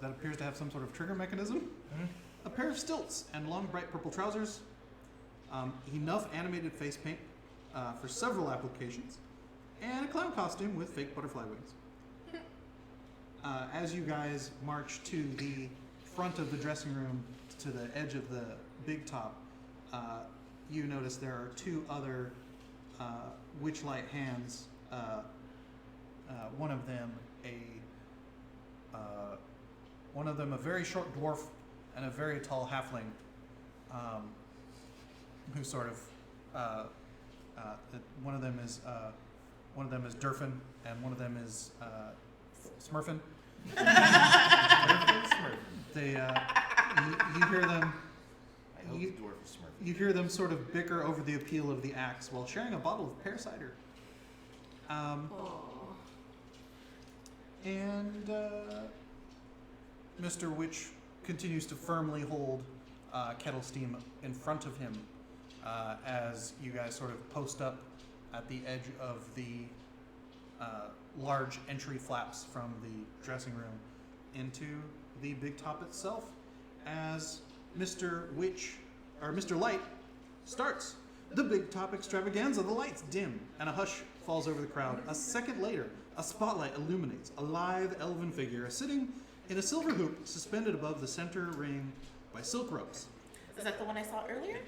that appears to have some sort of trigger mechanism. A pair of stilts and long bright purple trousers. Enough animated face paint for several applications. And a clown costume with fake butterfly wings. As you guys march to the front of the dressing room to the edge of the Big Top, you notice there are two other witchlight hands one of them a very short dwarf and a very tall halfling, who sort of one of them is Durfin and one of them is Smurfin. They you hear them. I hope the dwarf is smart. You hear them sort of bicker over the appeal of the axe while sharing a bottle of pear cider. And Mr. Witch continues to firmly hold Kettle Steam in front of him as you guys sort of post up at the edge of the large entry flaps from the dressing room into the big top itself as Mr. Light starts. The big top extravaganza, the lights dim, and a hush falls over the crowd. A second later, a spotlight illuminates a lithe elven figure sitting in a silver hoop suspended above the center ring by silk ropes. Is that the one I saw earlier?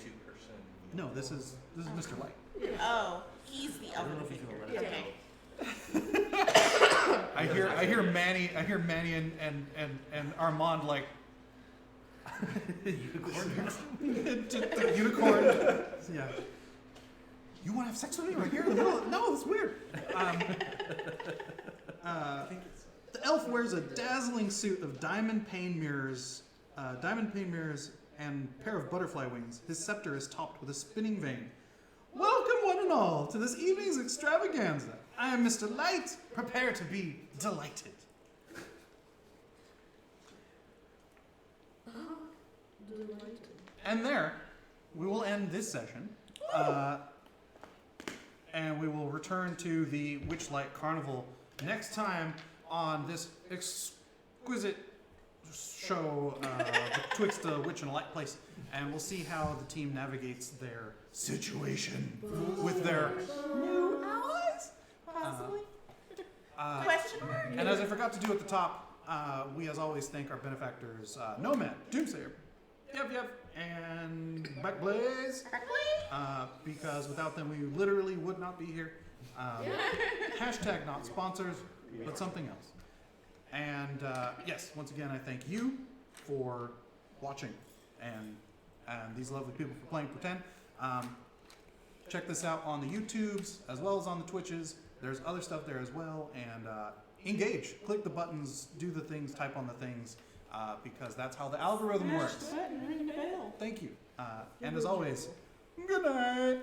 No, this is Mr. Light. Oh, he's the I don't elven know if you figure. feel Okay. I hear Manny and Armand like unicorn. Yeah. You want to have sex with me right here in the middle? No, it's weird. The elf wears a dazzling suit of diamond pane mirrors and pair of butterfly wings. His scepter is topped with a spinning vane. Welcome, one and all, to this evening's extravaganza. I am Mr. Light. Prepare to be delighted. And there, we will end this session. And we will return to the Witchlight Carnival next time on this exquisite show, the Twixt Witch and a Light Place. And we'll see how the team navigates their situation with their new allies. Possibly. Question mark? And as I forgot to do at the top, we as always thank our benefactors, Nomad, Doomsayer, Yep, and BACKBLAZE. Because without them, we literally would not be here. Hashtag not sponsors, but something else. And yes, once again, I thank you for watching and these lovely people for playing Pretend. Check this out on the YouTubes as well as on the Twitches. There's other stuff there as well. And engage. Click the buttons, do the things, type on the things, because that's how the algorithm works. Ring the bell. Thank you. And as always, good night.